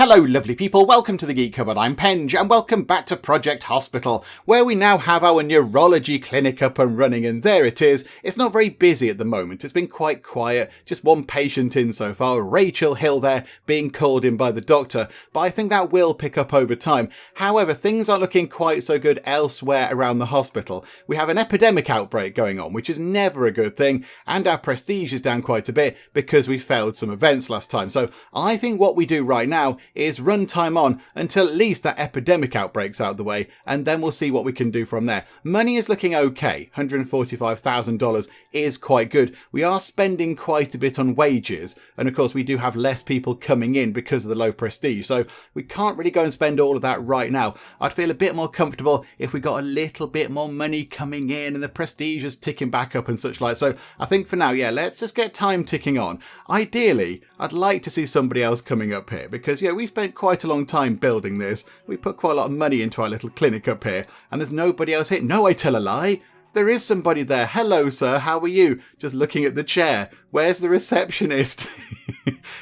Hello lovely people, welcome to the Geek Cupboard, I'm Penge, and welcome back to Project Hospital, where we now have our neurology clinic up and running, and there it is. It's not very busy at the moment, it's been quite quiet, just one patient in so far, Rachel Hill there, being called in by the doctor, but I think that will pick up over time. However, things aren't looking quite so good elsewhere around the hospital. We have an epidemic outbreak going on, which is never a good thing, and our prestige is down quite a bit because we failed some events last time. So I think what we do right now is run time on until at least that epidemic outbreak's out of the way, and then we'll see what we can do from there. Money is looking okay. $145,000 is quite good. We are spending quite a bit on wages, and of course we do have less people coming in because of the low prestige, so we can't really go and spend all of that right now. I'd feel a bit more comfortable if we got a little bit more money coming in and the prestige is ticking back up and such like. So I think for now, yeah, let's just get time ticking on. Ideally, I'd like to see somebody else coming up here because, yeah, we spent quite a long time building this. We put quite a lot of money into our little clinic up here, and there's nobody else here. No, I tell a lie. There is somebody there. Hello, sir. How are you? Just looking at the chair. Where's the receptionist?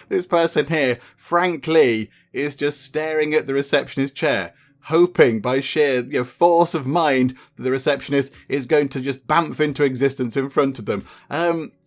This person here, Frank Lee, is just staring at the receptionist chair, hoping by sheer force of mind that the receptionist is going to just bamf into existence in front of them.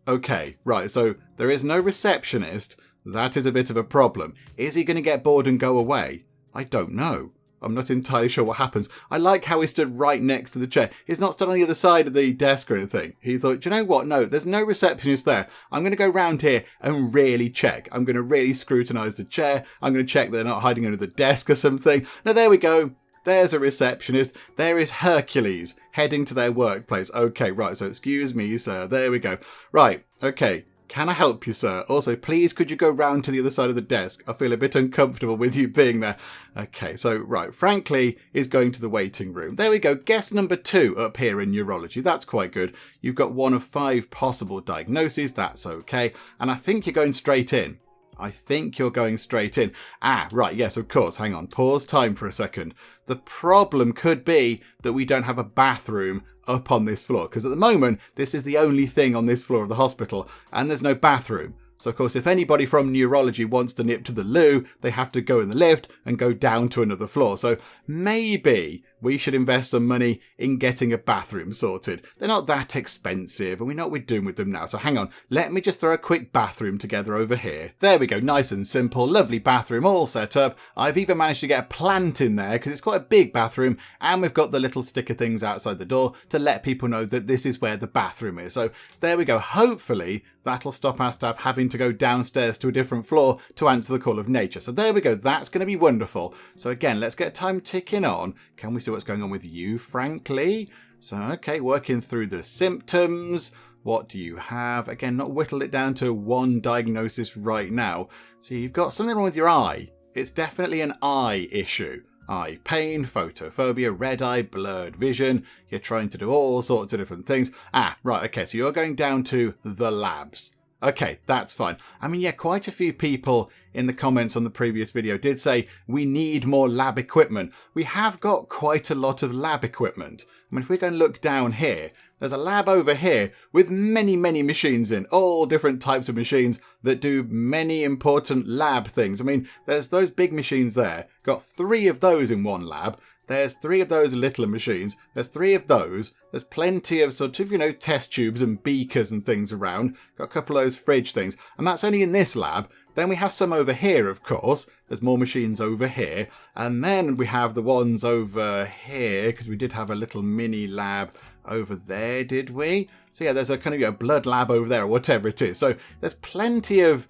Okay, right. So there is no receptionist. That is a bit of a problem. Is he going to get bored and go away? I don't know. I'm not entirely sure what happens. I like how he stood right next to the chair. He's not stood on the other side of the desk or anything. He thought, do you know what? No, there's no receptionist there. I'm going to go round here and really check. I'm going to really scrutinise the chair. I'm going to check they're not hiding under the desk or something. Now, there we go. There's a receptionist. There is Hercules heading to their workplace. Okay, right. So excuse me, sir. There we go. Right. Okay. Can I help you, sir? Also, please, could you go round to the other side of the desk? I feel a bit uncomfortable with you being there. Okay, so, right, Frankly is going to the waiting room. There we go. Guest number 2 up here in neurology. That's quite good. You've got 1 of 5 possible diagnoses. That's okay. And I think you're going straight in. Ah, right, yes, of course. Hang on. Pause time for a second. The problem could be that we don't have a bathroom up on this floor, because at the moment, this is the only thing on this floor of the hospital, and there's no bathroom. So, of course, if anybody from neurology wants to nip to the loo, they have to go in the lift and go down to another floor. So maybe we should invest some money in getting a bathroom sorted. They're not that expensive, and we know what we're doing with them now. So hang on, let me just throw a quick bathroom together over here. There we go, nice and simple, lovely bathroom all set up. I've even managed to get a plant in there because it's quite a big bathroom, and we've got the little sticker things outside the door to let people know that this is where the bathroom is. So there we go. Hopefully that'll stop our staff having to go downstairs to a different floor to answer the call of nature. So there we go. That's going to be wonderful. So again, let's get time ticking on. Can we see what's going on with you, frankly? So, okay, working through the symptoms. What do you have? Again, not whittled it down to 1 diagnosis right now. So you've got something wrong with your eye. It's definitely an eye issue. Eye pain, photophobia, red eye, blurred vision. You're trying to do all sorts of different things. Ah, right, okay, so you're going down to the labs. Okay, that's fine. I mean, yeah, quite a few people in the comments on the previous video did say we need more lab equipment. We have got quite a lot of lab equipment. I mean, if we go and look down here, there's a lab over here with many, many machines in, all different types of machines that do many important lab things. I mean, there's those big machines there. Got 3 of those in one lab. There's 3 of those littler machines. There's 3 of those. There's plenty of sort of, test tubes and beakers and things around. Got a couple of those fridge things. And that's only in this lab. Then we have some over here, of course. There's more machines over here. And then we have the ones over here, because we did have a little mini lab over there, did we? So yeah, there's a kind of blood lab over there, or whatever it is. So there's plenty of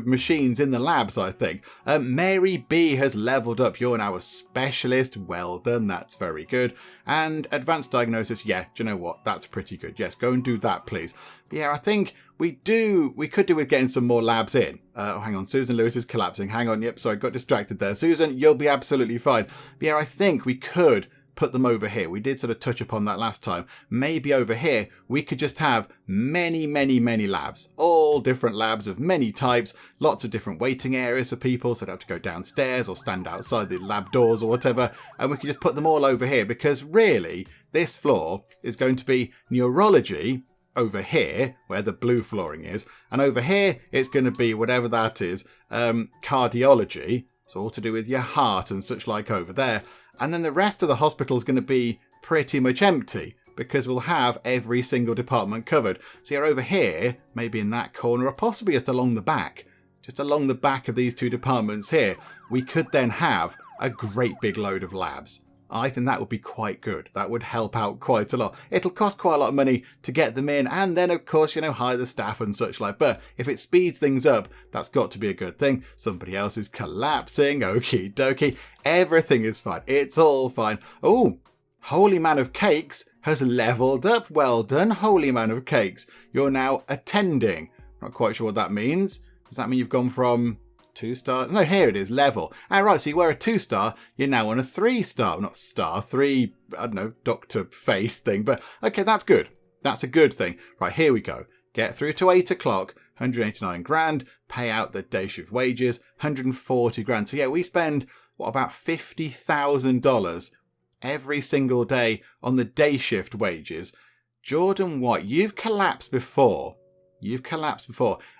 machines in the labs, I think. Mary B has leveled up. You're now a specialist. Well done. That's very good. And advanced diagnosis. Yeah, do you know what? That's pretty good. Yes, go and do that, please. But yeah, I think we could do with getting some more labs in. Oh, hang on. Susan Lewis is collapsing. Hang on. Yep, sorry, got distracted there. Susan, you'll be absolutely fine. But yeah, I think we could put them over here. We did sort of touch upon that last time. Maybe over here, we could just have many, many, many labs. All different labs of many types. Lots of different waiting areas for people, so they have to go downstairs or stand outside the lab doors or whatever. And we could just put them all over here, because really, this floor is going to be neurology over here, where the blue flooring is. And over here, it's going to be whatever that is, cardiology. So all to do with your heart and such like over there. And then the rest of the hospital is going to be pretty much empty because we'll have every single department covered. So you're over here, maybe in that corner, or possibly just along the back. Just along the back of these two departments here, we could then have a great big load of labs. I think that would be quite good. That would help out quite a lot. It'll cost quite a lot of money to get them in and then, of course, hire the staff and such like. But if it speeds things up, that's got to be a good thing. Somebody else is collapsing. Okie dokie. Everything is fine. It's all fine. Oh, Holy Man of Cakes has leveled up. Well done, Holy Man of Cakes. You're now attending. Not quite sure what that means. Does that mean you've gone from 2-star? No, here it is, level. Right, so you were a 2-star, you're now on a 3-star. Not star, 3, I don't know, doctor face thing. But okay, that's good. That's a good thing. Right, here we go. Get through to 8 o'clock, 189 grand, pay out the day shift wages, 140 grand. So yeah, we spend, about $50,000 every single day on the day shift wages. Jordan White, you've collapsed before.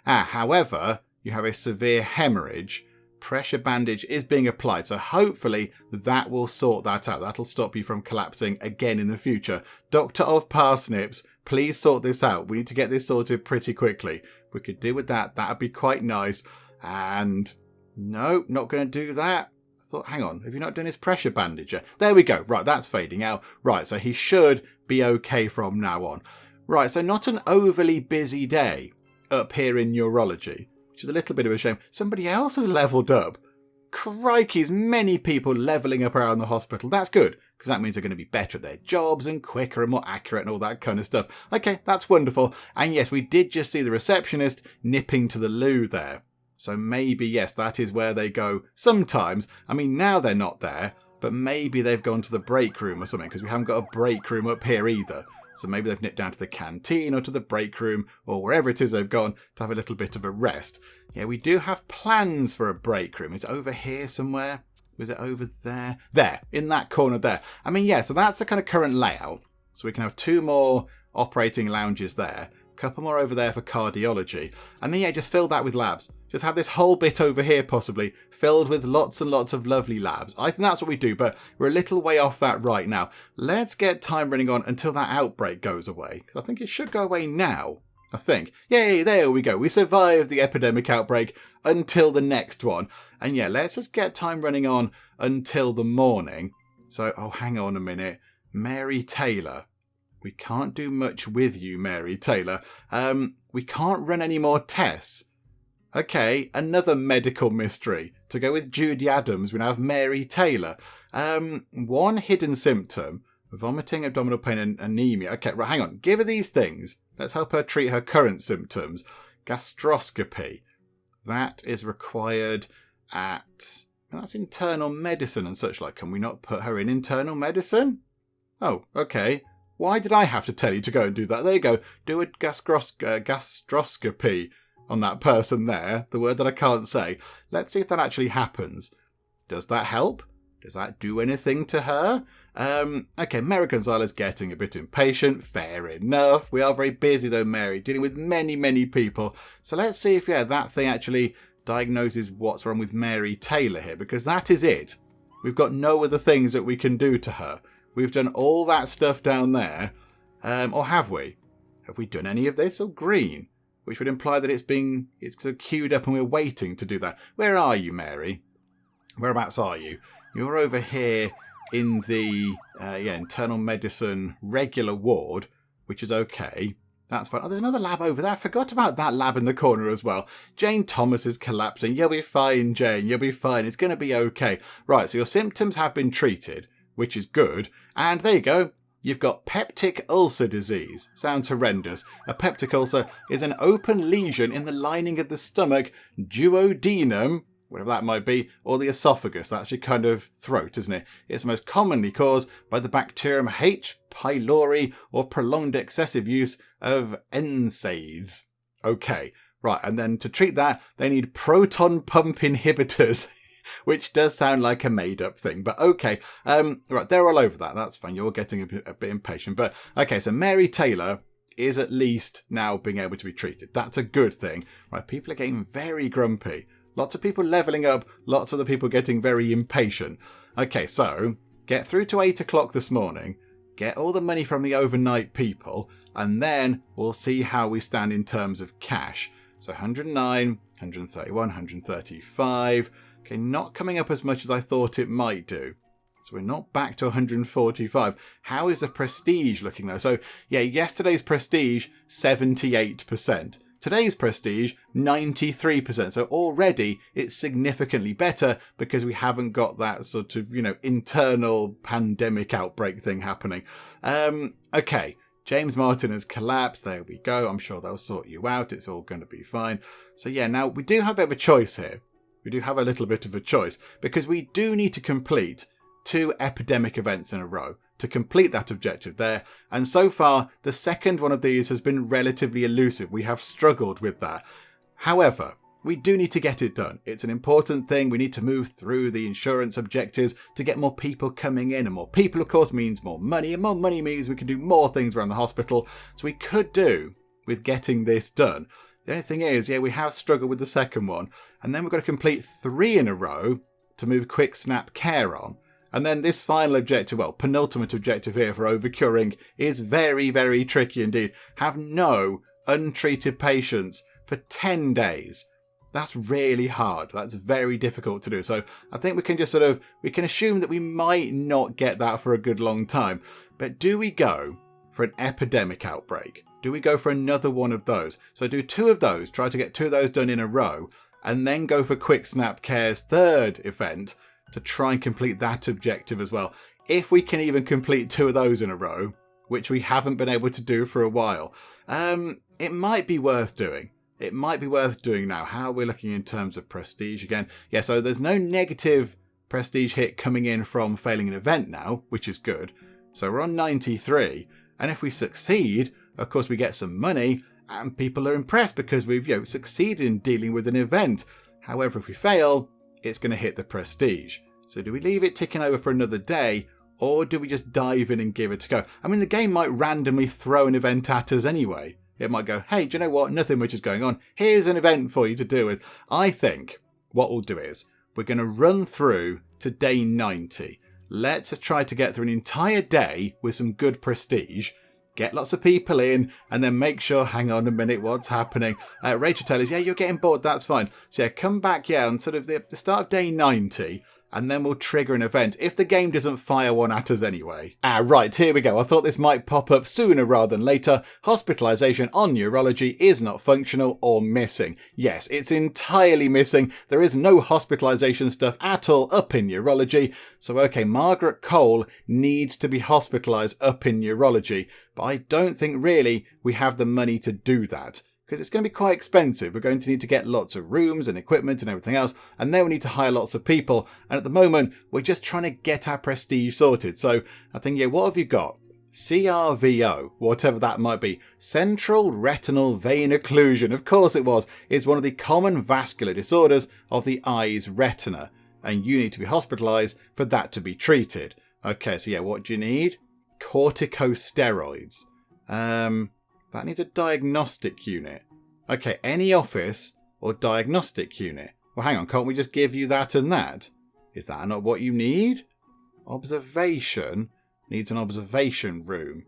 However, you have a severe hemorrhage. Pressure bandage is being applied, so hopefully that will sort that out. That'll stop you from collapsing again in the future. Doctor of Parsnips, please sort this out. We need to get this sorted pretty quickly. If we could deal with that, that'd be quite nice. And no, not going to do that. I thought, hang on, have you not done his pressure bandage yet? There we go. Right, that's fading out. Right, so he should be okay from now on. Right, so not an overly busy day up here in neurology, which is a little bit of a shame. Somebody else has leveled up. Crikey's, many people levelling up around the hospital. That's good, because that means they're going to be better at their jobs and quicker and more accurate and all that kind of stuff. Okay, that's wonderful. And yes, we did just see the receptionist nipping to the loo there. So maybe, yes, that is where they go sometimes. I mean, now they're not there, but maybe they've gone to the break room or something, because we haven't got a break room up here either. So maybe they've nipped down to the canteen or to the break room or wherever it is they've gone to have a little bit of a rest. Yeah, we do have plans for a break room. Is it over here somewhere? Was it over there? There, in that corner there. I mean, yeah, so that's the kind of current layout. So we can have 2 more operating lounges there. A couple more over there for cardiology. And then, yeah, just fill that with labs. Just have this whole bit over here possibly filled with lots and lots of lovely labs. I think that's what we do, but we're a little way off that right now. Let's get time running on until that outbreak goes away. I think it should go away now, I think. Yay, there we go. We survived the epidemic outbreak until the next one. And yeah, let's just get time running on until the morning. So, oh, hang on a minute. Mary Taylor. We can't do much with you, Mary Taylor. We can't run any more tests. Okay, another medical mystery. To go with Judy Adams, we now have Mary Taylor. 1 hidden symptom, vomiting, abdominal pain and anemia. Okay, right, hang on. Give her these things. Let's help her treat her current symptoms. Gastroscopy. That is required at... That's internal medicine and such like. Can we not put her in internal medicine? Oh, okay. Why did I have to tell you to go and do that? There you go. Do a gastroscopy on that person there, the word that I can't say. Let's see if that actually happens. Does that help? Does that do anything to her? Okay, Mary Gonzalez getting a bit impatient. Fair enough. We are very busy though, Mary, dealing with many, many people. So let's see if, yeah, that thing actually diagnoses what's wrong with Mary Taylor here, because that is it. We've got no other things that we can do to her. We've done all that stuff down there. Or have we? Have we done any of this? Oh, green. Which would imply that it's sort of queued up and we're waiting to do that. Where are you, Mary? Whereabouts are you? You're over here in the internal medicine regular ward, which is okay. That's fine. Oh, there's another lab over there. I forgot about that lab in the corner as well. Jane Thomas is collapsing. You'll be fine, Jane. You'll be fine. It's going to be okay. Right, so your symptoms have been treated, which is good. And there you go. You've got peptic ulcer disease. Sounds horrendous. A peptic ulcer is an open lesion in the lining of the stomach, duodenum, whatever that might be, or the esophagus. That's your kind of throat, isn't it? It's most commonly caused by the bacterium H. pylori or prolonged excessive use of NSAIDs. Okay, right, and then to treat that, they need proton pump inhibitors. Which does sound like a made-up thing, but okay. Right, they're all over that. That's fine. You're getting a bit impatient. But okay, so Mary Taylor is at least now being able to be treated. That's a good thing. Right, people are getting very grumpy. Lots of people levelling up, lots of the people getting very impatient. Okay, so get through to 8 o'clock this morning, get all the money from the overnight people, and then we'll see how we stand in terms of cash. So 109, 131, 135. Okay, not coming up as much as I thought it might do. So we're not back to 145. How is the prestige looking though? So yeah, yesterday's prestige, 78%. Today's prestige, 93%. So already it's significantly better because we haven't got that sort of, internal pandemic outbreak thing happening. Okay, James Martin has collapsed. There we go. I'm sure they'll sort you out. It's all going to be fine. So yeah, now we do have a bit of a choice here. We do have a little bit of a choice because we do need to complete 2 epidemic events in a row to complete that objective there. And so far, the second one of these has been relatively elusive. We have struggled with that. However, we do need to get it done. It's an important thing. We need to move through the insurance objectives to get more people coming in. And more people, of course, means more money. And more money means we can do more things around the hospital. So we could do with getting this done. The only thing is, yeah, we have struggled with the second one. And then we've got to complete 3 in a row to move quick snap care on. And then this final objective, well, penultimate objective here for overcuring is very, very tricky indeed. Have no untreated patients for 10 days. That's really hard. That's very difficult to do. So I think we can just we can assume that we might not get that for a good long time. But do we go for an epidemic outbreak? Do we go for another one of those? So do 2 of those, try to get 2 of those done in a row, and then go for Quick Snap Care's third event to try and complete that objective as well. If we can even complete 2 of those in a row, which we haven't been able to do for a while, it might be worth doing. It might be worth doing now. How are we looking in terms of prestige again? Yeah, so there's no negative prestige hit coming in from failing an event now, which is good. So we're on 93. And if we succeed, of course, we get some money and people are impressed because we've succeeded in dealing with an event. However, if we fail, it's going to hit the prestige. So do we leave it ticking over for another day, or do we just dive in and give it a go? I mean, the game might randomly throw an event at us anyway. It might go, hey, do you know what? Nothing much is going on. Here's an event for you to deal with. I think what we'll do is we're going to run through to day 90. Let's try to get through an entire day with some good prestige. Get lots of people in, and then make sure, hang on a minute, what's happening? Rachel tells us, yeah, you're getting bored, that's fine. So yeah, come back, on sort of the start of day 90, and then we'll trigger an event, if the game doesn't fire one at us anyway. Right, here we go. I thought this might pop up sooner rather than later. Hospitalization on Neurology is not functional or missing. Yes, it's entirely missing. There is no hospitalization stuff at all up in Neurology. So okay, Margaret Cole needs to be hospitalized up in Neurology, but I don't think really we have the money to do that, because it's going to be quite expensive. We're going to need to get lots of rooms and equipment and everything else, and then we need to hire lots of people. And at the moment, we're just trying to get our prestige sorted. So I think, what have you got? CRVO, whatever that might be. Central retinal vein occlusion. Of course it was. It's one of the common vascular disorders of the eye's retina, and you need to be hospitalized for that to be treated. Okay, so what do you need? Corticosteroids. That needs a diagnostic unit. Okay, any office or diagnostic unit. Well, hang on, can't we just give you that and that? Is that not what you need? Observation needs an observation room.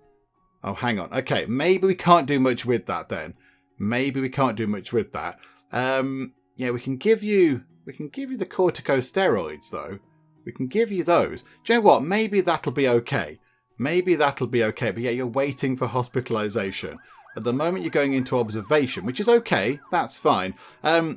Oh, hang on. Okay, maybe we can't do much with that then. Maybe we can't do much with that. We can give you the corticosteroids though. We can give you those. Do you know what? Maybe that'll be okay. But you're waiting for hospitalization. At the moment, you're going into observation, which is okay. That's fine.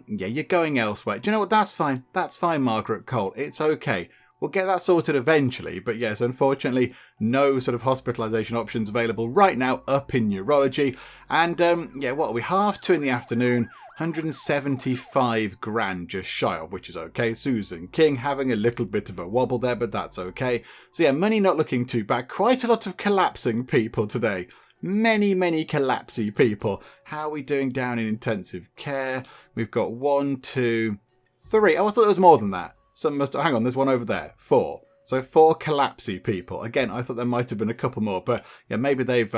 You're going elsewhere. Do you know what? That's fine. That's fine, Margaret Cole. It's okay. We'll get that sorted eventually. But yes, unfortunately, no sort of hospitalization options available right now up in Neurology. And what are we? 2:30 in the afternoon. 175 grand just shy of, which is okay. Susan King having a little bit of a wobble there, but that's okay. So money not looking too bad. Quite a lot of collapsing people today. Many collapsy people. How are we doing down in intensive care? We've got 1, 2, 3. Oh, I thought there was more than that. Hang on, there's one over there. 4. So 4 collapsy people. Again, I thought there might have been a couple more, but yeah, maybe they've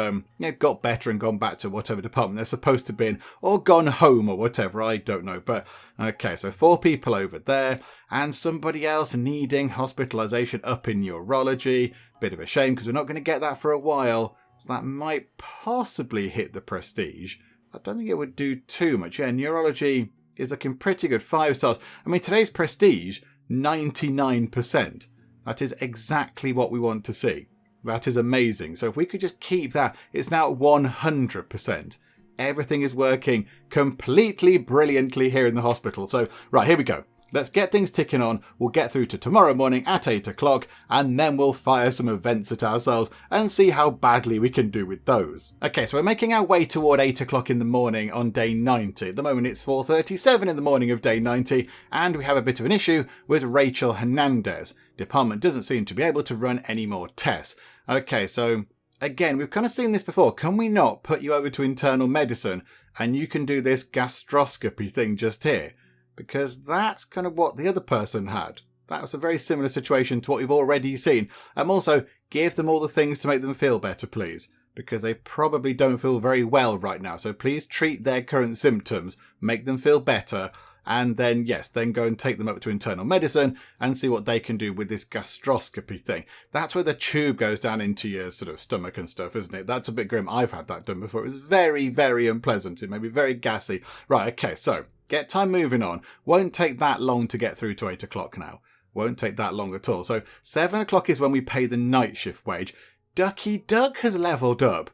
got better and gone back to whatever department they're supposed to be in, or gone home or whatever. I don't know. But okay, so 4 people over there, and somebody else needing hospitalization up in neurology. Bit of a shame because we're not going to get that for a while. So that might possibly hit the prestige. I don't think it would do too much. Yeah, neurology is looking pretty good. 5 stars. I mean, today's prestige, 99%. That is exactly what we want to see. That is amazing. So if we could just keep that, it's now 100%. Everything is working completely brilliantly here in the hospital. So, right, here we go. Let's get things ticking on. We'll get through to tomorrow morning at 8 o'clock, and then we'll fire some events at ourselves and see how badly we can do with those. Okay, so we're making our way toward 8 o'clock in the morning on day 90. At the moment, it's 4:37 in the morning of day 90, and we have a bit of an issue with Rachel Hernandez. Department doesn't seem to be able to run any more tests. Okay, so again, we've kind of seen this before. Can we not put you over to internal medicine and you can do this gastroscopy thing just here? Because that's kind of what the other person had. That was a very similar situation to what we've already seen. Also, give them all the things to make them feel better, please. Because they probably don't feel very well right now. So please treat their current symptoms, make them feel better, and then, yes, then go and take them up to internal medicine and see what they can do with this gastroscopy thing. That's where the tube goes down into your sort of stomach and stuff, isn't it? That's a bit grim. I've had that done before. It was very, very unpleasant. It made me very gassy. Right, okay, so get time moving on. Won't take that long to get through to 8 o'clock now. Won't take that long at all. So 7 o'clock is when we pay the night shift wage. Ducky Duck has leveled up.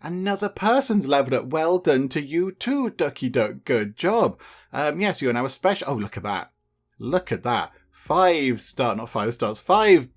Another person's leveled up. Well done to you too, Ducky Duck. Good job. Yes, you're now a special. Oh, look at that. Look at that. 5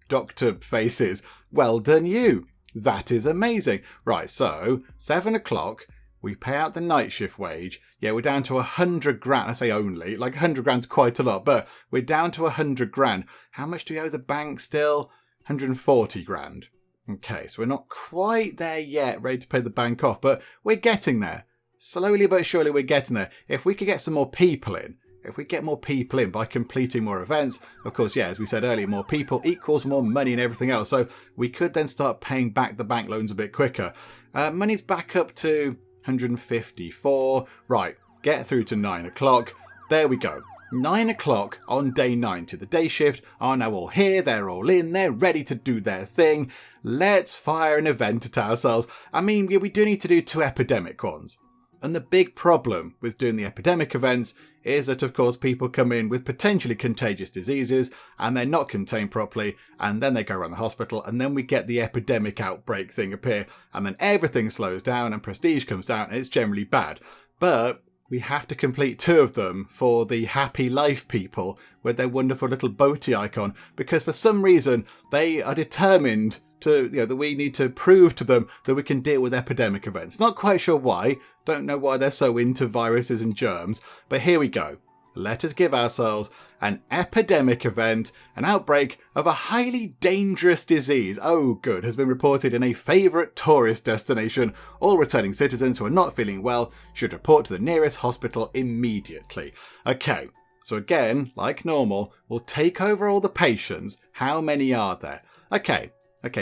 doctor faces. Well done you. That is amazing. Right, so 7 o'clock, we pay out the night shift wage. Yeah, we're down to 100 grand. I say only, like 100 grand's quite a lot, but we're down to 100 grand. How much do we owe the bank still? 140 grand. Okay, so we're not quite there yet, ready to pay the bank off, but we're getting there. Slowly but surely we're getting there. If we could get some more people in, by completing more events, of course, yeah, as we said earlier, more people equals more money and everything else. So we could then start paying back the bank loans a bit quicker. Money's back up to 154. Right, get through to 9 o'clock. There we go. 9 o'clock on day 90. The day shift are now all here. They're all in. They're ready to do their thing. Let's fire an event at ourselves. I mean, we do need to do 2 epidemic ones. And the big problem with doing the epidemic events is that, of course, people come in with potentially contagious diseases and they're not contained properly, and then they go around the hospital, and then we get the epidemic outbreak thing appear, and then everything slows down and prestige comes down, and it's generally bad. But we have to complete 2 of them for the happy life people with their wonderful little boaty icon, because for some reason they are determined to, that we need to prove to them that we can deal with epidemic events. Not quite sure why. Don't know why they're so into viruses and germs. But here we go. Let us give ourselves an epidemic event, an outbreak of a highly dangerous disease. Oh, good. Has been reported in a favourite tourist destination. All returning citizens who are not feeling well should report to the nearest hospital immediately. Okay. So again, like normal, we'll take over all the patients. How many are there? Okay,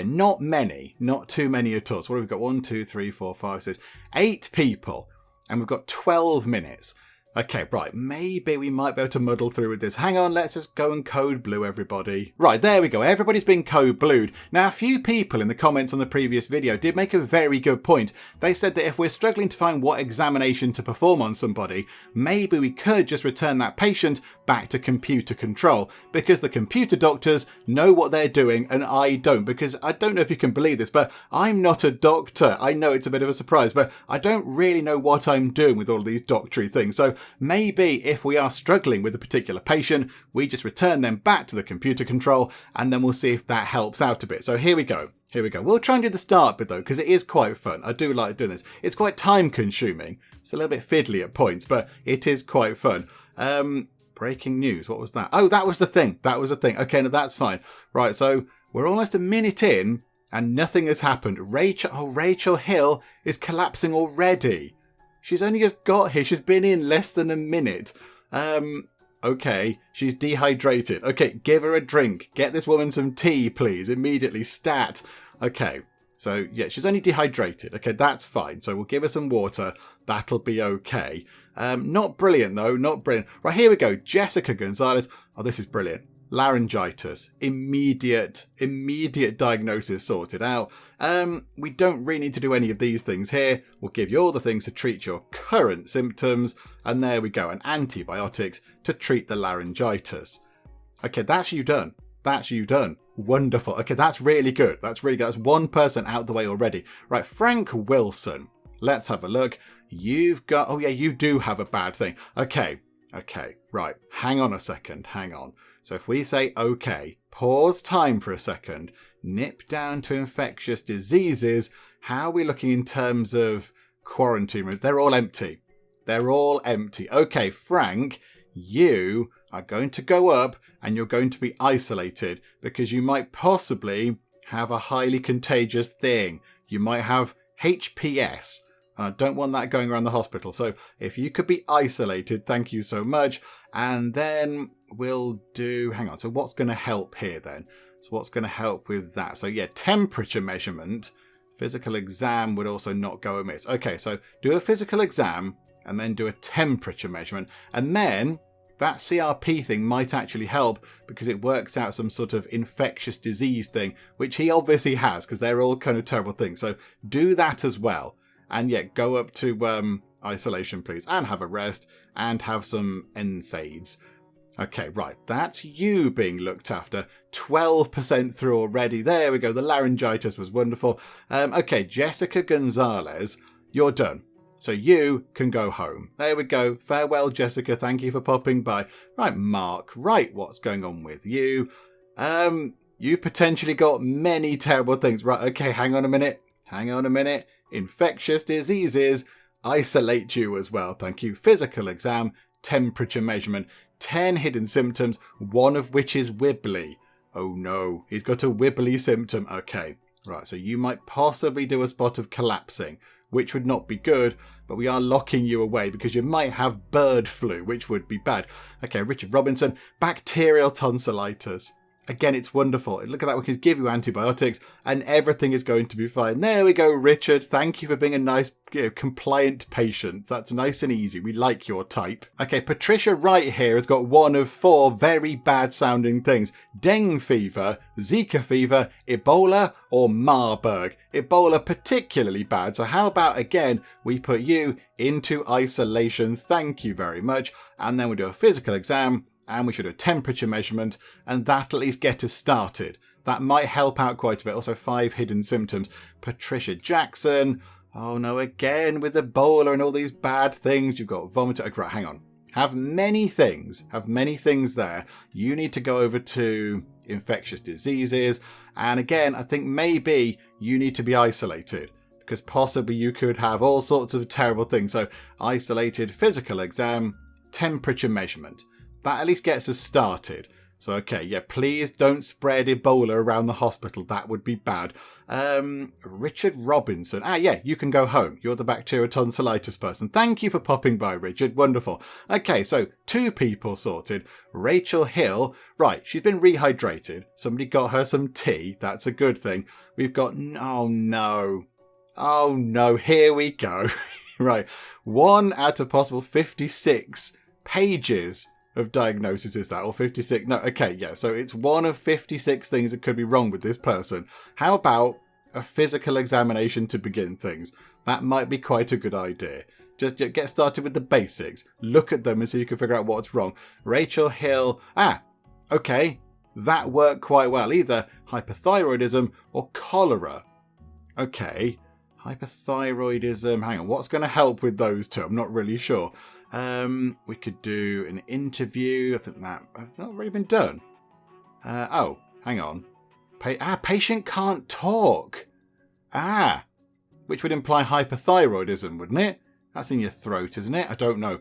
not many. Not too many at all. So what have we got? 1, 2, 3, 4, 5, 6, 8 people. And we've got 12 minutes. Okay, right, maybe we might be able to muddle through with this. Hang on, let's just go and code blue everybody. Right, there we go. Everybody's been code blued. Now, a few people in the comments on the previous video did make a very good point. They said that if we're struggling to find what examination to perform on somebody, maybe we could just return that patient back to computer control, because the computer doctors know what they're doing and I don't, because I don't know if you can believe this, but I'm not a doctor. I know it's a bit of a surprise, but I don't really know what I'm doing with all of these doctory things. So maybe if we are struggling with a particular patient, we just return them back to the computer control and then we'll see if that helps out a bit. So here we go. We'll try and do the start bit though, because it is quite fun. I do like doing this. It's quite time consuming. It's a little bit fiddly at points, but it is quite fun. Breaking news. What was that? Oh, that was the thing. Okay, no, that's fine. Right, so we're almost a minute in and nothing has happened. Rachel Hill is collapsing already. She's only just got here. She's been in less than a minute. Okay, she's dehydrated. Okay, give her a drink. Get this woman some tea, please. Immediately, stat. Okay, so yeah, she's only dehydrated. Okay, that's fine. So we'll give her some water. That'll be okay. Not brilliant, though. Not brilliant. Right, here we go. Jessica Gonzalez. Oh, this is brilliant. Laryngitis. Immediate diagnosis sorted out. We don't really need to do any of these things here. We'll give you all the things to treat your current symptoms. And there we go. And antibiotics to treat the laryngitis. Okay, that's you done. That's you done. Wonderful. Okay, that's really good. That's really good. That's one person out the way already. Right, Frank Wilson. Let's have a look. You've got... Oh, yeah, you do have a bad thing. Okay, right. Hang on a second. Hang on. So if we say, okay, pause time for a second, nip down to infectious diseases, how are we looking in terms of quarantine rooms? They're all empty. They're all empty. Okay, Frank, you are going to go up and you're going to be isolated because you might possibly have a highly contagious thing. You might have HPS. And I don't want that going around the hospital. So if you could be isolated, thank you so much. And then we'll do... Hang on. So what's going to help here then? So what's going to help with that? So yeah, temperature measurement. Physical exam would also not go amiss. Okay, so do a physical exam and then do a temperature measurement. And then that CRP thing might actually help because it works out some sort of infectious disease thing, which he obviously has because they're all kind of terrible things. So do that as well. And yeah, go up to isolation, please, and have a rest and have some NSAIDs. Okay, right, that's you being looked after. 12% through already. There we go. The laryngitis was wonderful. Okay, Jessica Gonzalez, you're done. So you can go home. There we go. Farewell, Jessica. Thank you for popping by. Right, Mark. Right, what's going on with you? You've potentially got many terrible things. Right, okay, hang on a minute. Infectious diseases, isolate you as well. Thank you. Physical exam, temperature measurement, 10 hidden symptoms, one of which is wibbly. Oh no, he's got a wibbly symptom. Okay, right, so you might possibly do a spot of collapsing, which would not be good, but we are locking you away because you might have bird flu, which would be bad. Okay, Richard Robinson, bacterial tonsillitis. Again, it's wonderful. Look at that. We can give you antibiotics and everything is going to be fine. There we go, Richard. Thank you for being a nice, compliant patient. That's nice and easy. We like your type. Okay, Patricia Wright here has got one of 4 very bad sounding things. Dengue fever, Zika fever, Ebola or Marburg. Ebola particularly bad. So how about, again, we put you into isolation. Thank you very much. And then we do a physical exam. And we should do a temperature measurement, and that'll at least get us started. That might help out quite a bit. Also, 5 hidden symptoms. Patricia Jackson. Oh no, again with Ebola and all these bad things. You've got vomiting. Right, hang on. Have many things there. You need to go over to infectious diseases. And again, I think maybe you need to be isolated because possibly you could have all sorts of terrible things. So isolated, physical exam, temperature measurement. That at least gets us started. So, okay, yeah, please don't spread Ebola around the hospital. That would be bad. Richard Robinson. Yeah, you can go home. You're the bacterial tonsillitis person. Thank you for popping by, Richard. Wonderful. Okay, so 2 people sorted. Rachel Hill. Right, she's been rehydrated. Somebody got her some tea. That's a good thing. We've got... Oh, no. Here we go. Right. 1 out of possible 56 pages of diagnosis is that, or 56? No, okay, yeah, so it's 1 of 56 things that could be wrong with this person. How about a physical examination to begin things? That might be quite a good idea. Just get started with the basics. Look at them and so you can figure out what's wrong. Rachel Hill. Okay, that worked quite well. Either hypothyroidism or cholera. Okay, hypothyroidism. Hang on, what's going to help with those 2? I'm not really sure. We could do an interview. I think that has that already been done. Oh, hang on. Patient can't talk. Which would imply hypothyroidism, wouldn't it? That's in your throat, isn't it? I don't know.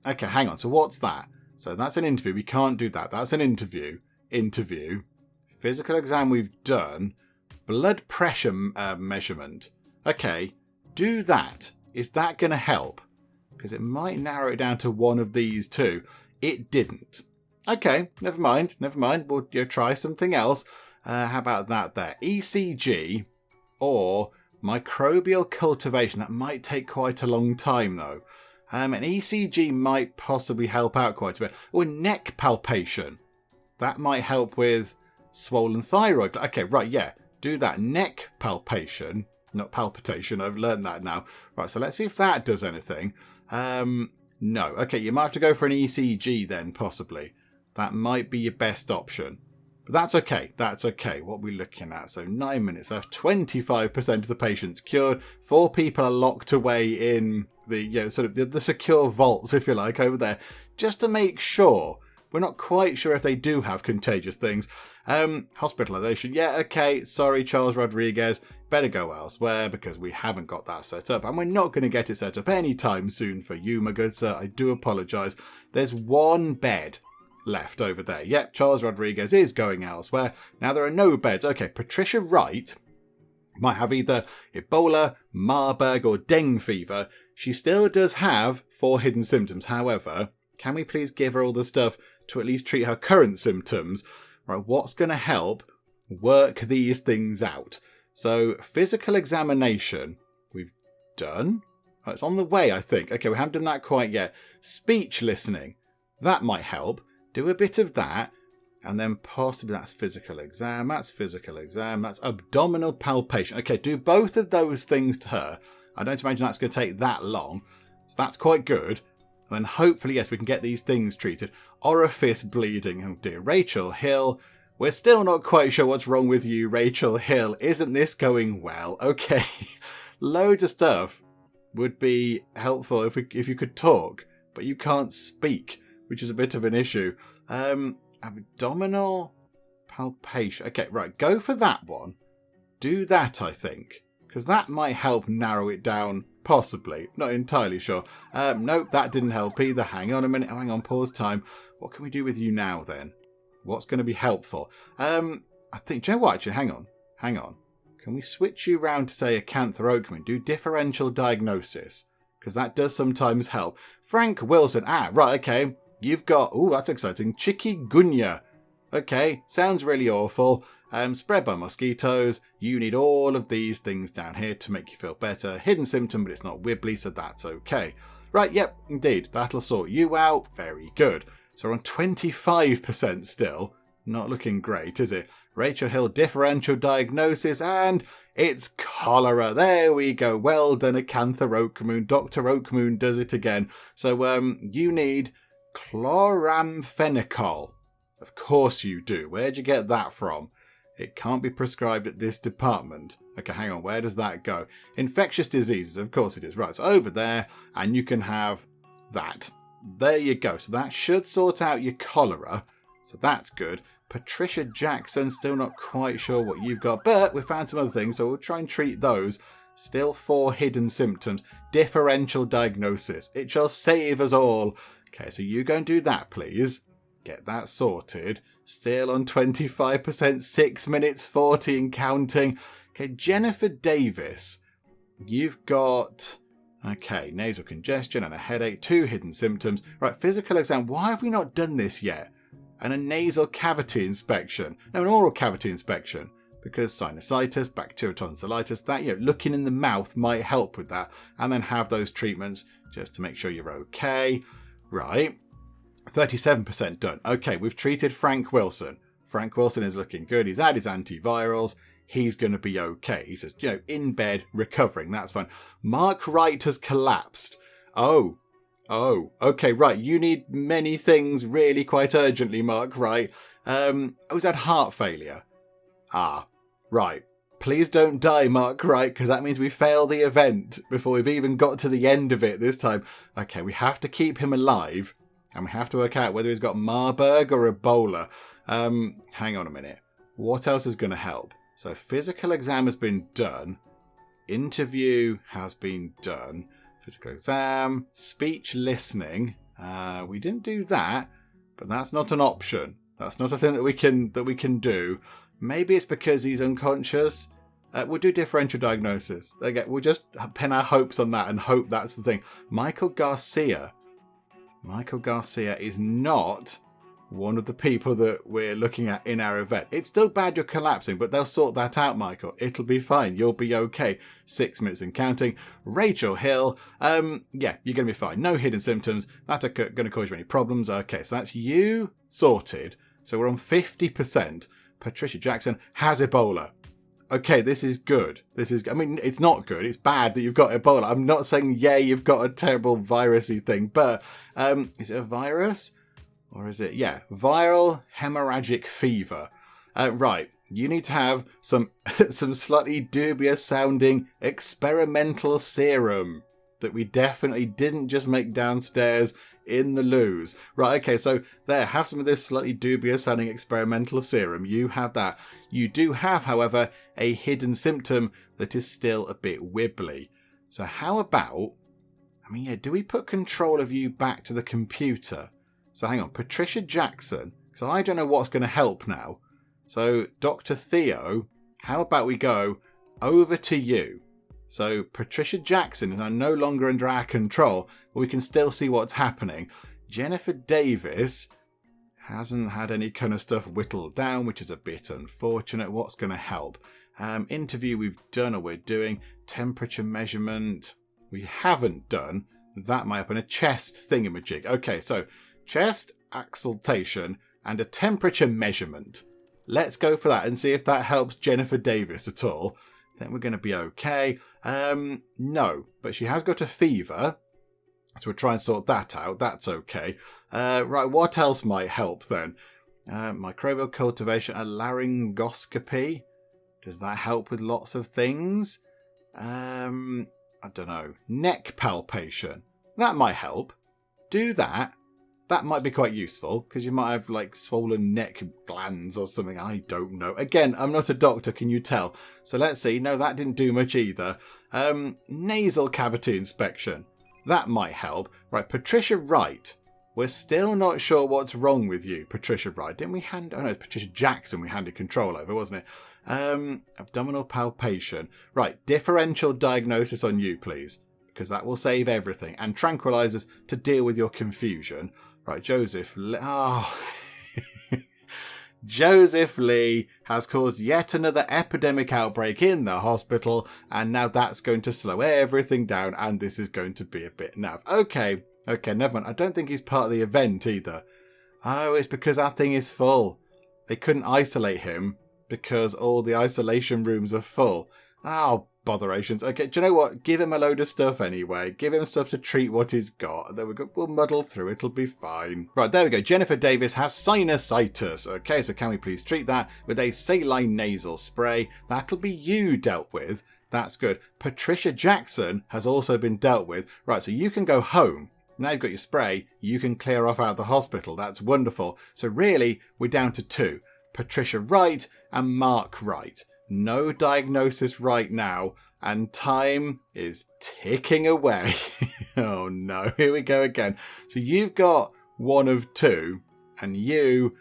Okay, hang on. So what's that? So that's an interview. We can't do that. That's an interview. Physical exam we've done. Blood pressure measurement. Okay, do that. Is that going to help? Because it might narrow it down to one of these 2. It didn't. Okay, never mind. We'll try something else. How about that there? ECG or microbial cultivation. That might take quite a long time, though. An ECG might possibly help out quite a bit. Or neck palpation. That might help with swollen thyroid. Okay, right, yeah. Do that. Neck palpation. Not palpitation. I've learned that now. Right, so let's see if that does anything. No. Okay, you might have to go for an ECG then, possibly. That might be your best option. But that's okay. What are we looking at? So 9 minutes left. 25% of the patients cured. 4 people are locked away in the sort of the secure vaults, if you like, over there, just to make sure. We're not quite sure if they do have contagious things. Hospitalization. Yeah, okay. Sorry, Charles Rodriguez. Better go elsewhere because we haven't got that set up. And we're not going to get it set up anytime soon for you, my good sir. I do apologise. There's 1 bed left over there. Yep, Charles Rodriguez is going elsewhere. Now there are no beds. Okay, Patricia Wright might have either Ebola, Marburg or dengue fever. She still does have 4 hidden symptoms. However, can we please give her all the stuff to at least treat her current symptoms? Right, what's going to help work these things out? So, physical examination, we've done. Oh, it's on the way, I think. Okay, we haven't done that quite yet. Speech listening, that might help. Do a bit of that. And then possibly that's physical exam. That's abdominal palpation. Okay, do both of those things to her. I don't imagine that's going to take that long. So that's quite good. And then hopefully, yes, we can get these things treated. Orifice bleeding. Oh dear. Rachel Hill. We're still not quite sure what's wrong with you, Rachel Hill. Isn't this going well? Okay. Loads of stuff would be helpful if you could talk, but you can't speak, which is a bit of an issue. Abdominal palpation. Okay, right. Go for that one. Do that, I think, because that might help narrow it down. Possibly. Not entirely sure. Nope, that didn't help either. Hang on a minute. Hang on, pause time. What can we do with you now then? What's going to be helpful? I think, do you know what? Actually, hang on. Can we switch you round to, say, acantharochmin? Do differential diagnosis, because that does sometimes help. Frank Wilson. Right, okay. You've got, that's exciting, chikungunya. Okay, sounds really awful. Spread by mosquitoes. You need all of these things down here to make you feel better. Hidden symptom, but it's not wibbly, so that's okay. Right, yep, indeed. That'll sort you out. Very good. So we're on 25% still. Not looking great, is it? Rachel Hill, differential diagnosis, and it's cholera. There we go. Well done, acantharochmin. Dr. Oakmoon does it again. So you need chloramphenicol. Of course you do. Where'd you get that from? It can't be prescribed at this department. Okay, hang on. Where does that go? Infectious diseases. Of course it is. Right, so over there, and you can have that. There you go. So that should sort out your cholera. So that's good. Patricia Jackson, still not quite sure what you've got, but we found some other things, so we'll try and treat those. Still 4 hidden symptoms. Differential diagnosis. It shall save us all. Okay, so you go and do that, please. Get that sorted. Still on 25%, 6 minutes 40 and counting. Okay, Jennifer Davis. You've got, okay, nasal congestion and a headache, 2 hidden symptoms. Right, physical exam. Why have we not done this yet? And a nasal cavity inspection. No, an oral cavity inspection. Because sinusitis, bacterial tonsillitis, that, looking in the mouth might help with that. And then have those treatments just to make sure you're okay. Right. 37% done. Okay, we've treated Frank Wilson. Frank Wilson is looking good. He's had his antivirals. He's going to be okay. He says, in bed, recovering. That's fine. Mark Wright has collapsed. Oh, okay, right. You need many things really quite urgently, Mark Wright. He's had heart failure. Right. Please don't die, Mark Wright, because that means we fail the event before we've even got to the end of it this time. Okay, we have to keep him alive. And we have to work out whether he's got Marburg or Ebola. Hang on a minute. What else is going to help? So physical exam has been done. Interview has been done. Physical exam. Speech listening. We didn't do that, but that's not an option. That's not a thing that we can do. Maybe it's because he's unconscious. We'll do differential diagnosis. Again, we'll just pin our hopes on that and hope that's the thing. Michael Garcia. Michael Garcia is not one of the people that we're looking at in our event. It's still bad you're collapsing, but they'll sort that out, Michael. It'll be fine. You'll be okay. 6 minutes and counting. Rachel Hill, yeah, you're going to be fine. No hidden symptoms. That are going to cause you any problems. Okay, so that's you sorted. So we're on 50%. Patricia Jackson has Ebola. Okay, this is good. I mean, it's not good. It's bad that you've got Ebola. I'm not saying, yeah, you've got a terrible virusy thing, but is it a virus? Or is it, yeah, viral hemorrhagic fever. Right, you need to have some slightly dubious sounding experimental serum that we definitely didn't just make downstairs in the loos. Right, okay, so there, have some of this slightly dubious sounding experimental serum. You have that. You do have, however, a hidden symptom that is still a bit wibbly. So how about, I mean, yeah, do we put control of you back to the computer? So hang on, Patricia Jackson, because I don't know what's going to help now. So Dr. Theo, how about we go over to you? So Patricia Jackson is now no longer under our control, but we can still see what's happening. Jennifer Davis hasn't had any kind of stuff whittled down, which is a bit unfortunate. What's going to help? Interview we've done or we're doing. Temperature measurement we haven't done. That might happen. A chest thingamajig. Okay, so chest exaltation and a temperature measurement. Let's go for that and see if that helps Jennifer Davis at all. Then we're going to be okay. No, but she has got a fever. So we'll try and sort that out. That's okay. Right, what else might help then? Microbial cultivation, a laryngoscopy. Does that help with lots of things? I don't know. Neck palpation. That might help. Do that. That might be quite useful because you might have like swollen neck glands or something. I don't know. Again, I'm not a doctor, can you tell? So let's see. No, that didn't do much either. Nasal cavity inspection. That might help. Right, Patricia Wright. We're still not sure what's wrong with you, Patricia Wright. Didn't we hand... Oh no, it's Patricia Jackson we handed control over, wasn't it? Abdominal palpation. Right, differential diagnosis on you, please. Because that will save everything. And tranquilizers to deal with your confusion. Right, Joseph Lee. Oh. Joseph Lee has caused yet another epidemic outbreak in the hospital, and now that's going to slow everything down, and this is going to be a bit naff. Okay, never mind. I don't think he's part of the event either. Oh, it's because our thing is full. They couldn't isolate him because all the isolation rooms are full. Oh, botherations. Okay, do you know what? Give him a load of stuff anyway. Give him stuff to treat what he's got. There we go. We'll muddle through. It'll be fine. Right, there we go. Jennifer Davis has sinusitis. Okay, so can we please treat that with a saline nasal spray? That'll be you dealt with. That's good. Patricia Jackson has also been dealt with. Right, so you can go home. Now you've got your spray, you can clear off out of the hospital. That's wonderful. So really, we're down to 2. Patricia Wright and Mark Wright. No diagnosis right now, and time is ticking away. Oh no, here we go again. So you've got 1 of 2, and you've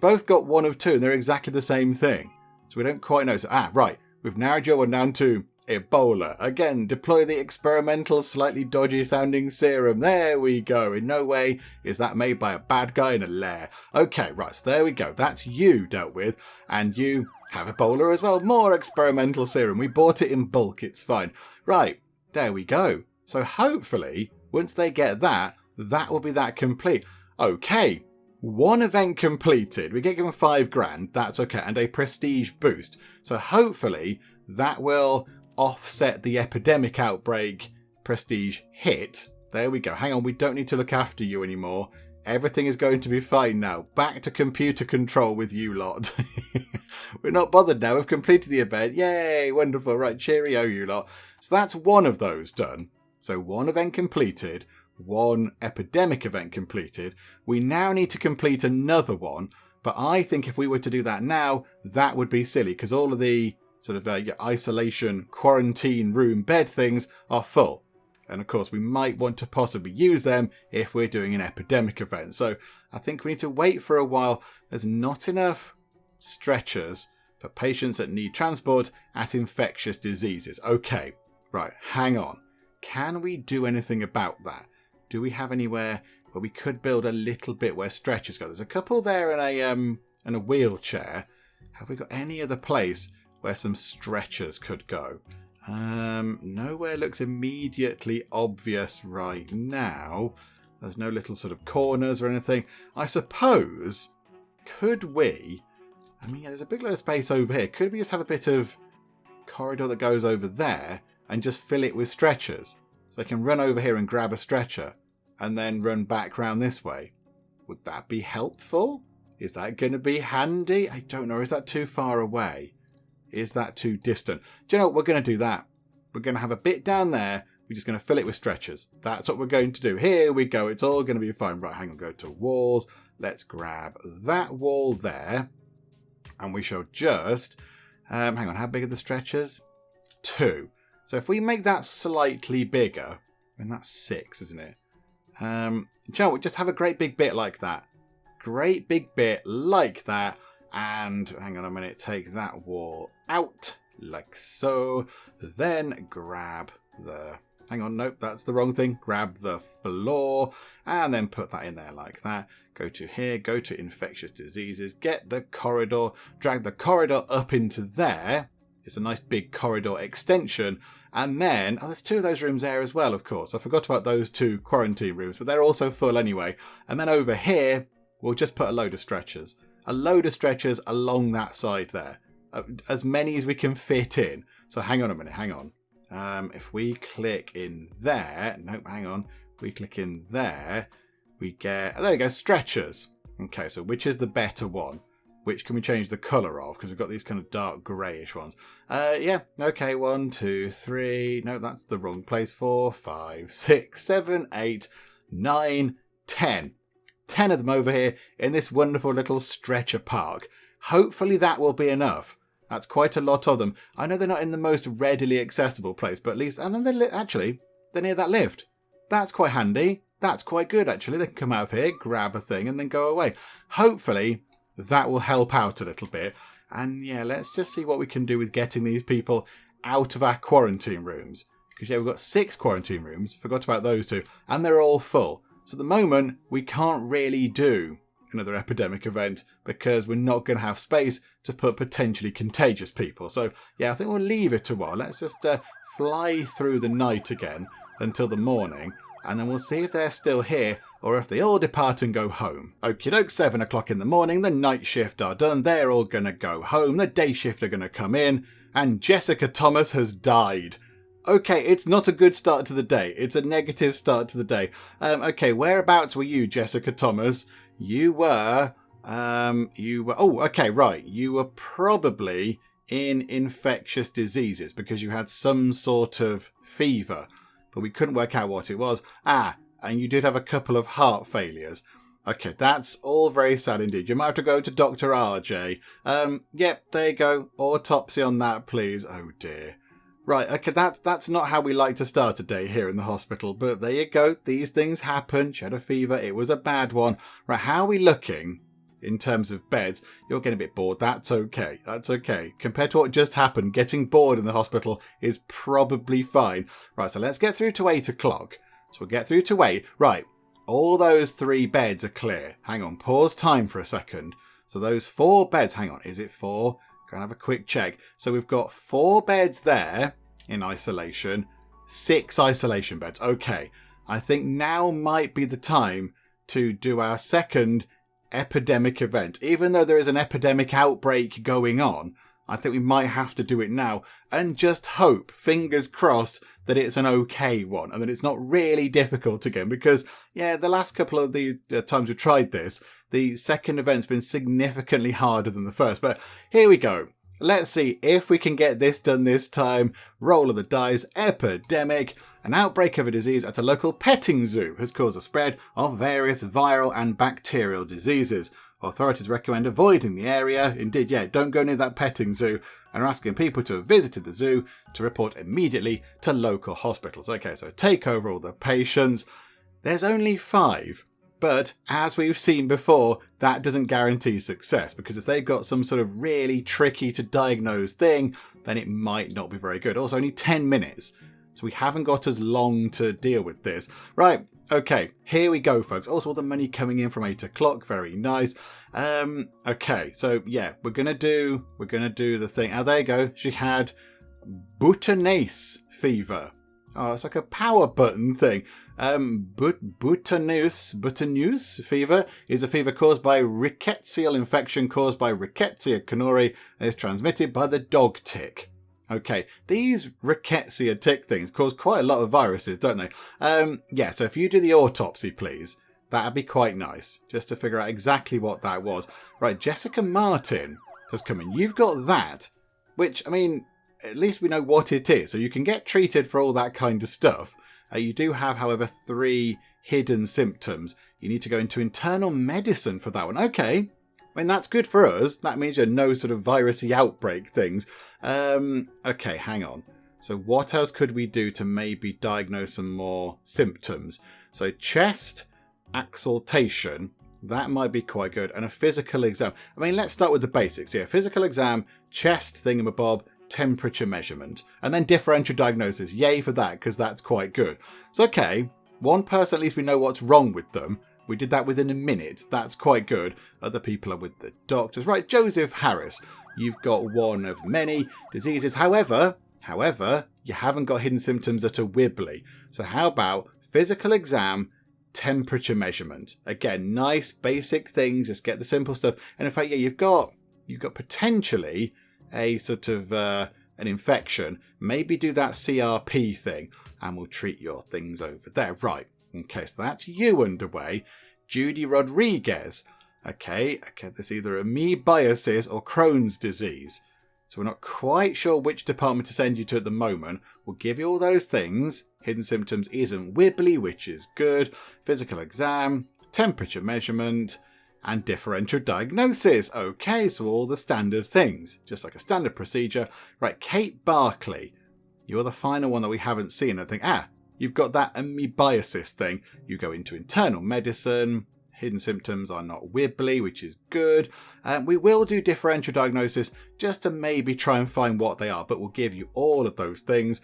both got 1 of 2, and they're exactly the same thing. So we don't quite know. So, right, we've narrowed your one down to Ebola. Again, deploy the experimental, slightly dodgy sounding serum. There we go. In no way is that made by a bad guy in a lair. Okay, right, so there we go. That's you dealt with, and you have Ebola as well. More experimental serum. We bought it in bulk. It's fine. Right, there we go. So hopefully, once they get that, that will be that complete. Okay, 1 event completed. We get given $5,000. That's okay. And a prestige boost. So hopefully, that will offset the epidemic outbreak prestige hit. There we go. Hang on, we don't need to look after you anymore. Everything is going to be fine now. Back to computer control with you lot. We're not bothered now. We've completed the event. Yay, wonderful. Right, cheerio, you lot. So that's 1 of those done. So 1 event completed, 1 epidemic event completed. We now need to complete another one. But I think if we were to do that now, that would be silly because all of the sort of isolation, quarantine room, bed things are full. And of course, we might want to possibly use them if we're doing an epidemic event. So I think we need to wait for a while. There's not enough stretchers for patients that need transport at infectious diseases. Okay, right, hang on. Can we do anything about that? Do we have anywhere where we could build a little bit where stretchers go. There's a couple there in a wheelchair. Have we got any other place where some stretchers could go? Nowhere looks immediately obvious right now. There's no little sort of corners or anything. I suppose, could we... I mean, yeah, there's a big load of space over here. Could we just have a bit of corridor that goes over there and just fill it with stretchers? So I can run over here and grab a stretcher and then run back round this way. Would that be helpful? Is that going to be handy? I don't know. Is that too far away? Is that too distant? Do you know what? We're going to do that. We're going to have a bit down there. We're just going to fill it with stretchers. That's what we're going to do. Here we go. It's all going to be fine. Right, hang on. Go to walls. Let's grab that wall there. And we shall just... hang on. How big are the stretchers? 2. So if we make that slightly bigger... And that's 6, isn't it? Do you know what? Just have a great big bit like that. Great big bit like that. And hang on a minute, take that wall out like so. Then grab the... Hang on, nope, that's the wrong thing. Grab the floor and then put that in there like that. Go to here, go to infectious diseases, get the corridor, drag the corridor up into there. It's a nice big corridor extension. And then, oh, there's 2 of those rooms there as well, of course. I forgot about those 2 quarantine rooms, but they're also full anyway. And then over here, we'll just put a load of stretchers. A load of stretchers along that side there. As many as we can fit in. So hang on a minute, hang on. If we click in there... Nope, hang on. If we click in there, we get... Oh, there we go, stretchers. Okay, so which is the better one? Which can we change the colour of? Because we've got these kind of dark greyish ones. Yeah, okay, 1, 2, 3... No, that's the wrong place. 4, 5, 6, 7, 8, 9, 10. 10 of them over here in this wonderful little stretcher park. Hopefully that will be enough. That's quite a lot of them. I know they're not in the most readily accessible place, but at least... And then they're near that lift. That's quite handy. That's quite good, actually. They can come out of here, grab a thing, and then go away. Hopefully that will help out a little bit. And yeah, let's just see what we can do with getting these people out of our quarantine rooms. Because yeah, we've got 6 quarantine rooms. Forgot about those 2. And they're all full. So at the moment, we can't really do another epidemic event because we're not going to have space to put potentially contagious people. So yeah, I think we'll leave it a while. Let's just fly through the night again until the morning. And then we'll see if they're still here or if they all depart and go home. Okie doke, 7 o'clock in the morning. The night shift are done. They're all going to go home. The day shift are going to come in. And Jessica Thomas has died. Okay, it's not a good start to the day. It's a negative start to the day. Okay, whereabouts were you, Jessica Thomas? You were... Oh, okay, right. You were probably in infectious diseases because you had some sort of fever, but we couldn't work out what it was. Ah, and you did have a couple of heart failures. Okay, that's all very sad indeed. You might have to go to Dr. RJ. Yep, there you go. Autopsy on that, please. Oh, dear. Right, okay, that's not how we like to start a day here in the hospital, but there you go. These things happen. She had a fever. It was a bad one. Right, how are we looking in terms of beds? You're getting a bit bored. That's okay. That's okay. Compared to what just happened, getting bored in the hospital is probably fine. Right, so let's get through to 8 o'clock. So we'll get through to 8. Right, all those 3 beds are clear. Hang on, pause time for a second. So those 4 beds, hang on, is it 4? Go and have a quick check. So we've got 4 beds there in isolation, 6 isolation beds. Okay, I think now might be the time to do our second epidemic event. Even though there is an epidemic outbreak going on, I think we might have to do it now and just hope, fingers crossed, that it's an okay one and that it's not really difficult again. Because, yeah, the last couple of these times we've tried this, the second event's been significantly harder than the first. But here we go. Let's see if we can get this done this time. Roll of the dice. Epidemic. An outbreak of a disease at a local petting zoo has caused a spread of various viral and bacterial diseases. Authorities recommend avoiding the area. Indeed, yeah, don't go near that petting zoo, and are asking people to have visited the zoo to report immediately to local hospitals. Okay, so take over all the patients. There's only 5, but as we've seen before, that doesn't guarantee success, because if they've got some sort of really tricky to diagnose thing, then it might not be very good. Also, only 10 minutes. So we haven't got as long to deal with this. Right, Okay, here we go, folks. Also, all the money coming in from 8 o'clock. Very nice. Okay, so yeah, we're gonna do the thing. Oh, there you go. She had Buttonase fever. Oh, it's like a power button thing. Buttonase fever is a fever caused by rickettsial infection caused by Rickettsia cannori and is transmitted by the dog tick. Okay, these Rickettsia tick things cause quite a lot of viruses, don't they? Yeah, so if you do the autopsy, please, that'd be quite nice, just to figure out exactly what that was. Right, Jessica Martin has come in. You've got that, which, I mean, at least we know what it is, so you can get treated for all that kind of stuff. You do have, however, 3 hidden symptoms. You need to go into internal medicine for that one. Okay, I mean, that's good for us. That means you're no sort of virusy outbreak things. Okay, hang on. So what else could we do to maybe diagnose some more symptoms? So chest exaltation, that might be quite good. And a physical exam. I mean, let's start with the basics here. Physical exam, chest thingamabob, temperature measurement, and then differential diagnosis. Yay for that, because that's quite good. So, okay, one person, at least we know what's wrong with them. We did that within a minute. That's quite good. Other people are with the doctors. Right, Joseph Harris, you've got one of many diseases. However, you haven't got hidden symptoms that are wibbly. So how about physical exam, temperature measurement? Again, nice basic things. Just get the simple stuff. And in fact, yeah, you've got potentially a sort of an infection. Maybe do that CRP thing and we'll treat your things over there. Right. Okay, so that's you underway. Judy Rodriguez. Okay, there's either amoebiasis or Crohn's disease. So we're not quite sure which department to send you to at the moment. We'll give you all those things. Hidden symptoms isn't wibbly, which is good. Physical exam, temperature measurement, and differential diagnosis. Okay, so all the standard things, just like a standard procedure. Right, Kate Barkley, you're the final one that we haven't seen. I think, you've got that amoebiasis thing. You go into internal medicine. Hidden symptoms are not wibbly, which is good. We will do differential diagnosis just to maybe try and find what they are, but we'll give you all of those things.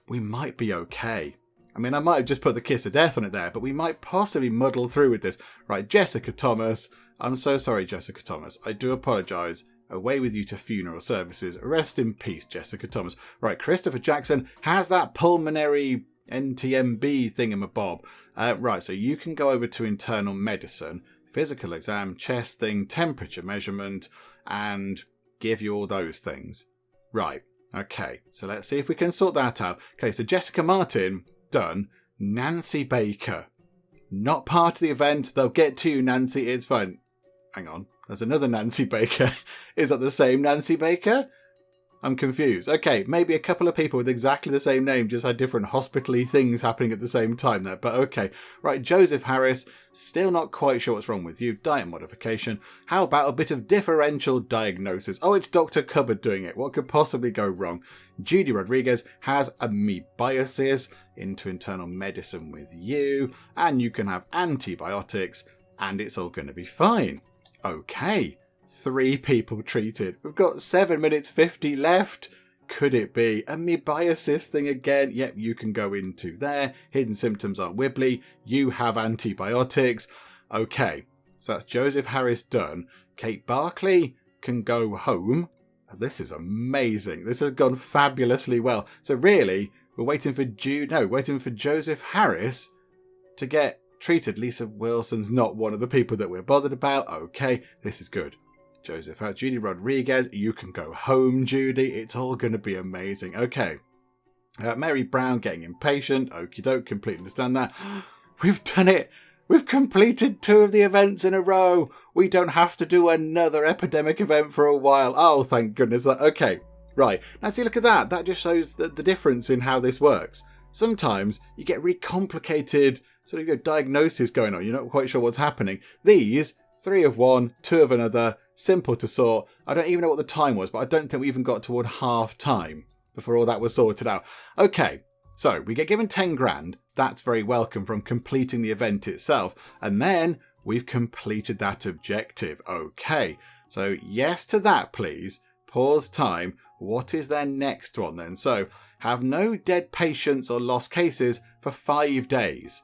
We might be okay. I mean, I might have just put the kiss of death on it there, but we might possibly muddle through with this. Right, Jessica Thomas. I'm so sorry, Jessica Thomas. I do apologise. Away with you to funeral services. Rest in peace, Jessica Thomas. Right, Christopher Jackson has that pulmonary NTMB thingamabob. Right, so you can go over to internal medicine, physical exam, chest thing, temperature measurement, and give you all those things. Right, okay, so let's see if we can sort that out. Okay, so Jessica Martin, done. Nancy Baker, not part of the event. They'll get to you, Nancy. It's fine. Hang on, there's another Nancy Baker. Is that the same Nancy Baker? I'm confused. Okay, maybe a couple of people with exactly the same name just had different hospital-y things happening at the same time there, but okay. Right, Joseph Harris, still not quite sure what's wrong with you. Diet modification. How about a bit of differential diagnosis? Oh, it's Dr. Cupboard doing it. What could possibly go wrong? Judy Rodriguez has amoebiasis. Into internal medicine with you, and you can have antibiotics, and it's all going to be fine. Okay. 3 people treated. We've got 7 minutes 50 left. Could it be amoebiasis thing again? Yep, you can go into there. Hidden symptoms aren't wibbly. You have antibiotics. Okay, so that's Joseph Harris done. Kate Barkley can go home. This is amazing. This has gone fabulously well. So really, we're waiting for Joseph Harris to get treated. Lisa Wilson's not one of the people that we're bothered about. Okay, this is good. Joseph Harris, Judy Rodriguez, you can go home, Judy. It's all going to be amazing. Okay. Mary Brown getting impatient. Okie doke, completely understand that. We've done it. We've completed 2 of the events in a row. We don't have to do another epidemic event for a while. Oh, thank goodness. Okay. Right, now see, look at that. That just shows the difference in how this works. Sometimes you get really complicated sort of diagnoses going on. You're not quite sure what's happening. These, 3 of one, 2 of another, simple to sort. I don't even know what the time was, but I don't think we even got toward half time before all that was sorted out. Okay, so we get given 10 grand. That's very welcome from completing the event itself. And then we've completed that objective. Okay, so yes to that, please. Pause time. What is their next one then? So, have no dead patients or lost cases for 5 days.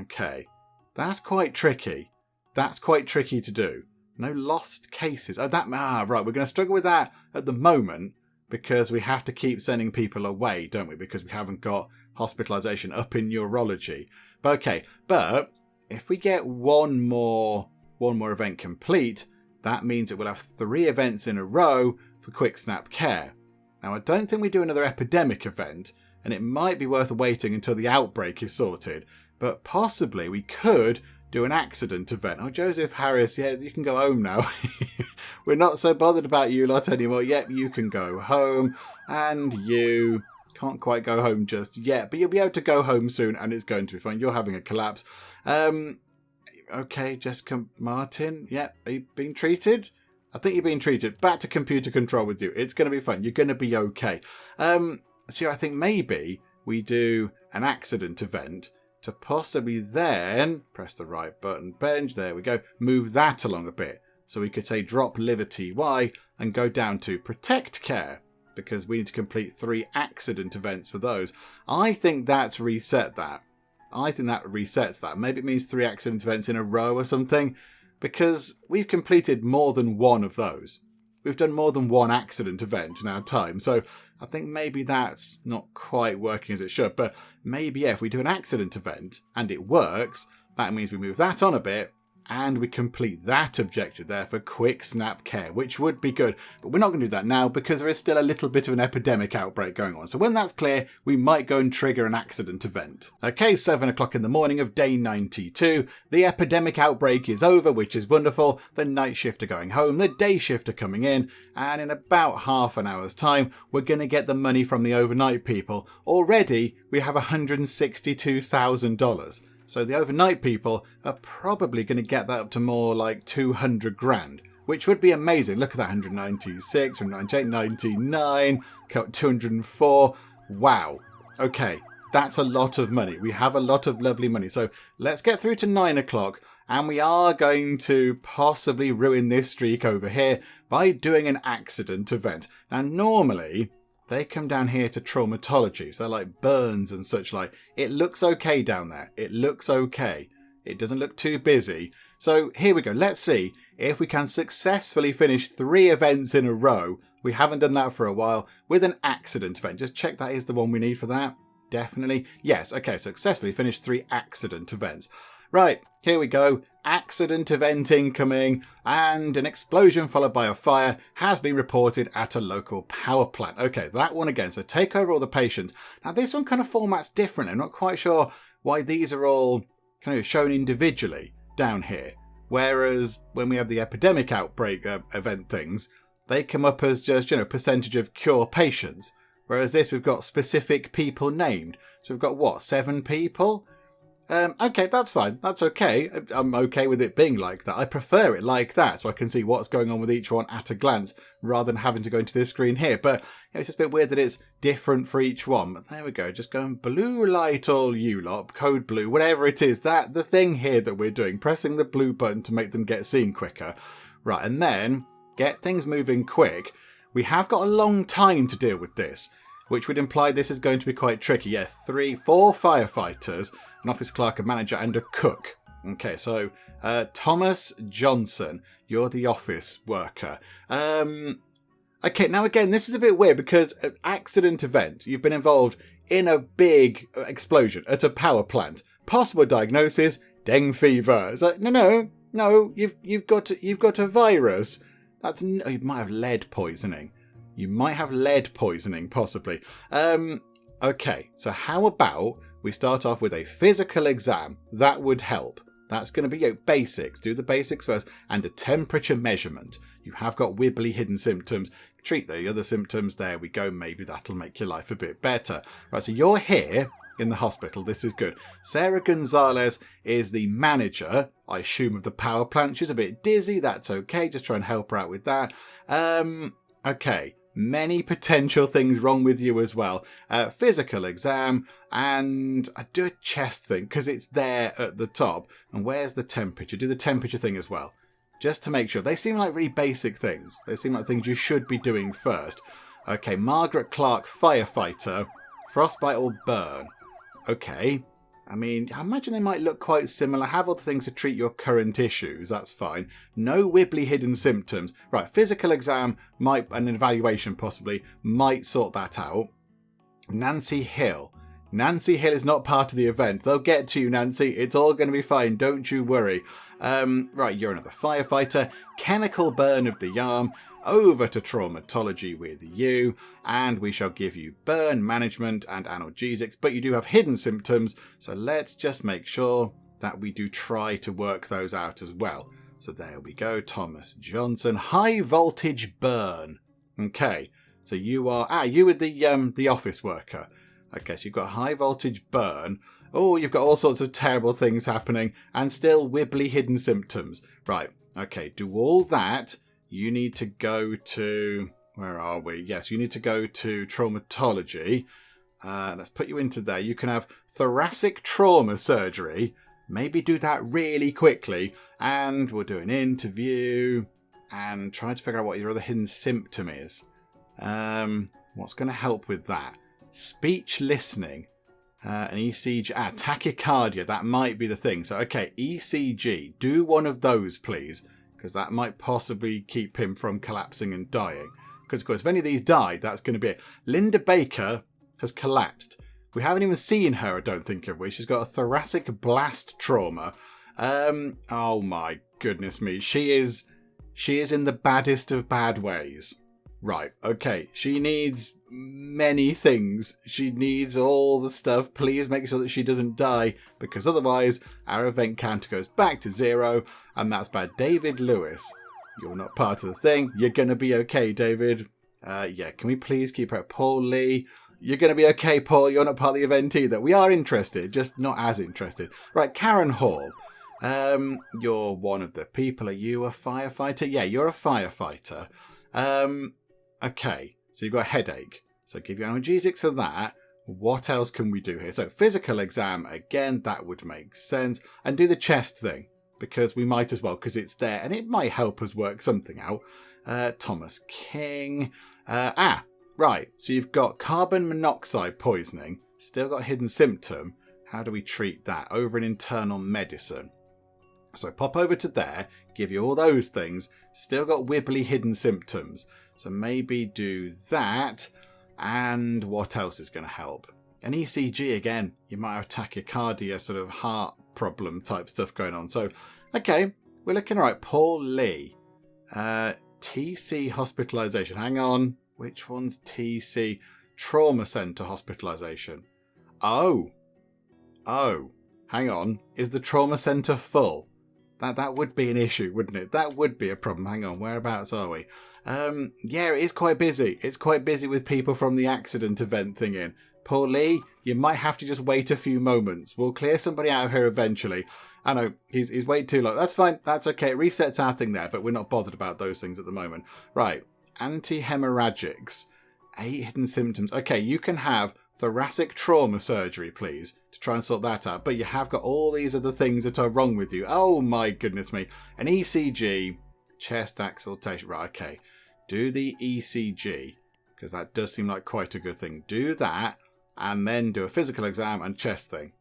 Okay. That's quite tricky. That's quite tricky to do. No lost cases. Right. We're going to struggle with that at the moment because we have to keep sending people away, don't we? Because we haven't got hospitalization up in neurology. But if we get one more event complete, that means that we'll have 3 events in a row for quick snap care. Now, I don't think we do another epidemic event, and it might be worth waiting until the outbreak is sorted, but possibly we could do an accident event. Oh, Joseph Harris, yeah, you can go home now. We're not so bothered about you lot anymore. Yep, you can go home, and you can't quite go home just yet, but you'll be able to go home soon, and it's going to be fine. You're having a collapse. Okay, Jessica Martin, yep, are you being treated? I think you're being treated. Back to computer control with you. It's going to be fun. You're going to be okay. So I think maybe we do an accident event to possibly then press the right button, bench. There we go. Move that along a bit. So we could say drop liver TY and go down to protect care because we need to complete 3 accident events for those. I think that's reset that. I think that resets that. Maybe it means 3 accident events in a row or something because we've completed more than one of those. We've done more than one accident event in our time. So I think maybe that's not quite working as it should. But maybe if we do an accident event and it works, that means we move that on a bit and we complete that objective there for quick snap care, which would be good. But we're not going to do that now because there is still a little bit of an epidemic outbreak going on. So when that's clear, we might go and trigger an accident event. Okay, 7 o'clock in the morning of day 92. The epidemic outbreak is over, which is wonderful. The night shift are going home, the day shift are coming in, and in about half an hour's time, we're going to get the money from the overnight people. Already, we have $162,000. So the overnight people are probably going to get that up to more like 200 grand, which would be amazing. Look at that, 196, 198, 99, 204. Wow. Okay, that's a lot of money. We have a lot of lovely money. So let's get through to 9 o'clock. And we are going to possibly ruin this streak over here by doing an accident event. Now, normally they come down here to traumatology, so like burns and such like. It looks okay down there. It looks okay. It doesn't look too busy. So here we go. Let's see if we can successfully finish 3 events in a row. We haven't done that for a while with an accident event. Just check that is the one we need for that. Definitely. Yes. Okay. Successfully finished 3 accident events. Right. Here we go. Accident event incoming, and an explosion followed by a fire has been reported at a local power plant. Okay, that one again. So take over all the patients. Now this one kind of formats different. I'm not quite sure why these are all kind of shown individually down here. Whereas when we have the epidemic outbreak event things, they come up as just, percentage of cure patients. Whereas this, we've got specific people named. So we've got what, 7 people? Okay, that's fine. That's okay. I'm okay with it being like that. I prefer it like that so I can see what's going on with each one at a glance rather than having to go into this screen here. But it's just a bit weird that it's different for each one. But there we go. Just going blue light all you lot, code blue, whatever it is. The thing here that we're doing, pressing the blue button to make them get seen quicker. Right, and then get things moving quick. We have got a long time to deal with this, which would imply this is going to be quite tricky. Yeah, 4 firefighters, an office clerk, a manager, and a cook. Okay, so Thomas Johnson, you're the office worker. Okay, now again, this is a bit weird because an accident event, you've been involved in a big explosion at a power plant. Possible diagnosis, dengue fever. It's like, no, you've got a virus. You might have lead poisoning. You might have lead poisoning, possibly. Okay, so how about we start off with a physical exam? That would help. That's going to be basics. Do the basics first. And a temperature measurement. You have got wibbly hidden symptoms. Treat the other symptoms. There we go. Maybe that'll make your life a bit better. Right, so you're here in the hospital. This is good. Sarah Gonzalez is the manager, I assume, of the power plant. She's a bit dizzy. That's okay. Just try and help her out with that. Okay. Many potential things wrong with you as well. Physical exam, and I do a chest thing because it's there at the top. And where's the temperature? Do the temperature thing as well, just to make sure. They seem like really basic things. They seem like things you should be doing first. Okay, Margaret Clark, firefighter, frostbite or burn. Okay, I mean, I imagine they might look quite similar. Have other things to treat your current issues. That's fine. No wibbly hidden symptoms. Right, physical exam might, and an evaluation possibly, might sort that out. Nancy Hill. Nancy Hill is not part of the event. They'll get to you, Nancy. It's all going to be fine. Don't you worry. Right, you're another firefighter. Chemical burn of the arm. Over to traumatology with you, and we shall give you burn management and analgesics, but you do have hidden symptoms, so let's just make sure that we do try to work those out as well. So there we go, Thomas Johnson. High voltage burn. Okay, so you are, you were the office worker. Okay, so you've got high voltage burn. Oh, you've got all sorts of terrible things happening, and still wibbly hidden symptoms. Right, okay, do all that. You need to go to... Where are we? Yes, you need to go to traumatology. Let's put you into there. You can have thoracic trauma surgery. Maybe do that really quickly. And we'll do an interview. And try to figure out what your other hidden symptom is. What's going to help with that? Speech listening. An ECG. Tachycardia. That might be the thing. So, okay, ECG. Do one of those, please. Because that might possibly keep him from collapsing and dying. Because, of course, if any of these die, that's going to be it. Linda Baker has collapsed. We haven't even seen her, I don't think, have we? She's got a thoracic blast trauma. Oh my goodness me. She is in the baddest of bad ways. Right, okay. She needs many things. She needs all the stuff. Please make sure that she doesn't die, because otherwise our event counter goes back to 0, and that's bad. David Lewis, you're not part of the thing. You're going to be okay, David. Yeah, can we please keep her? Paul Lee, you're going to be okay, Paul. You're not part of the event either. We are interested, just not as interested. Right, Karen Hall. You're one of the people. Are you a firefighter? Yeah, you're a firefighter. Okay, so you've got a headache. So give you analgesics for that. What else can we do here? So physical exam, again, that would make sense. And do the chest thing, because we might as well, because it's there. And it might help us work something out. Thomas King. Right. So you've got carbon monoxide poisoning. Still got a hidden symptom. How do we treat that? Over in internal medicine. So pop over to there. Give you all those things. Still got wibbly hidden symptoms. So maybe do that. And what else is going to help? An ECG again. You might have tachycardia, sort of heart problem type stuff going on. So, okay, we're looking all right. Paul Lee. TC hospitalization. Hang on. Which one's TC? Trauma center hospitalization. Oh, hang on. Is the trauma center full? That would be an issue, wouldn't it? That would be a problem. Hang on. Whereabouts are we? Yeah, it is quite busy. It's quite busy with people from the accident event thing in. Paul Lee, you might have to just wait a few moments. We'll clear somebody out of here eventually. I know, he's waited too long. That's fine. That's okay. It resets our thing there, but we're not bothered about those things at the moment. Right. Anti-hemorrhagics. 8 hidden symptoms. Okay, you can have thoracic trauma surgery, please, to try and sort that out. But you have got all these other things that are wrong with you. Oh my goodness me. An ECG, chest exaltation. Right, okay. Do the ECG, because that does seem like quite a good thing. Do that, and then do a physical exam and chest thing.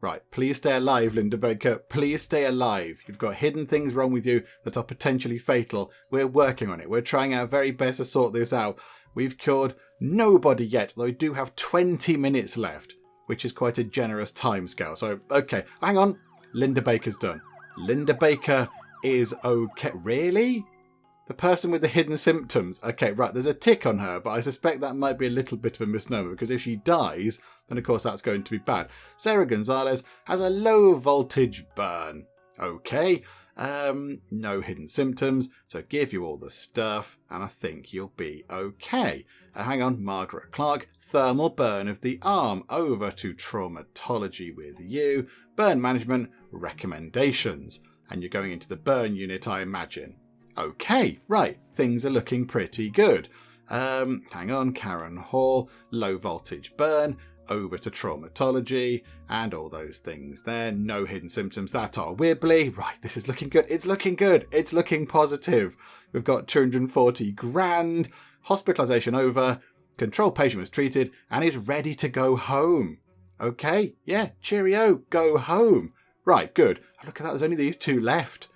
Right, please stay alive, Linda Baker. Please stay alive. You've got hidden things wrong with you that are potentially fatal. We're working on it. We're trying our very best to sort this out. We've cured nobody yet, though we do have 20 minutes left, which is quite a generous timescale. So, okay, hang on. Linda Baker's done. Linda Baker is okay. Really? The person with the hidden symptoms. Okay, right, there's a tick on her, but I suspect that might be a little bit of a misnomer, because if she dies, then of course that's going to be bad. Sarah Gonzalez has a low voltage burn. Okay, no hidden symptoms, so give you all the stuff, and I think you'll be okay. Hang on, Margaret Clark, thermal burn of the arm. Over to traumatology with you. Burn management recommendations. And you're going into the burn unit, I imagine. Okay, right, things are looking pretty good. Hang on, Karen Hall, low voltage burn, over to traumatology, and all those things there. No hidden symptoms that are wibbly. Right, this is looking good. It's looking good. It's looking positive. We've got 240 grand, hospitalization over, control patient was treated, and is ready to go home. Okay, yeah, cheerio, go home. Right, good. Oh, look at that, there's only these two left.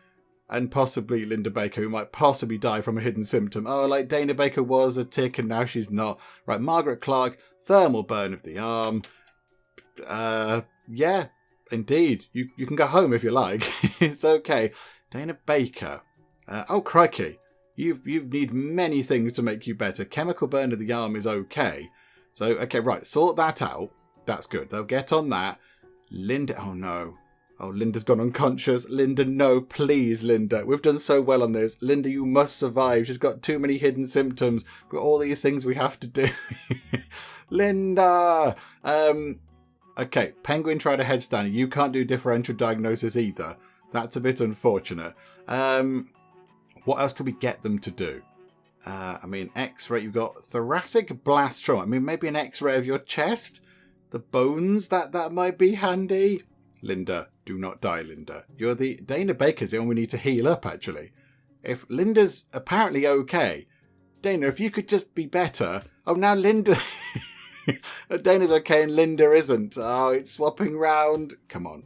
And possibly Linda Baker, who might possibly die from a hidden symptom. Oh, like Dana Baker was a tick and now she's not. Right, Margaret Clark, thermal burn of the arm. Yeah, indeed. You can go home if you like. It's okay. Dana Baker. Oh, crikey. You need many things to make you better. Chemical burn of the arm is okay. So, okay, right, sort that out. That's good. They'll get on that. Linda, oh no. Oh, Linda's gone unconscious. Linda, no, please, Linda. We've done so well on this. Linda, you must survive. She's got too many hidden symptoms. We've got all these things we have to do. Linda! Okay, Penguin tried a headstand. You can't do differential diagnosis either. That's a bit unfortunate. What else could we get them to do? I mean, X-ray, you've got thoracic blast trauma. I mean, maybe an X-ray of your chest? The bones, that might be handy. Linda, do not die, Linda. You're the... Dana Baker's the one we need to heal up, actually. If Linda's apparently okay, Dana, if you could just be better... Oh, now Linda... Dana's okay and Linda isn't. Oh, it's swapping round. Come on.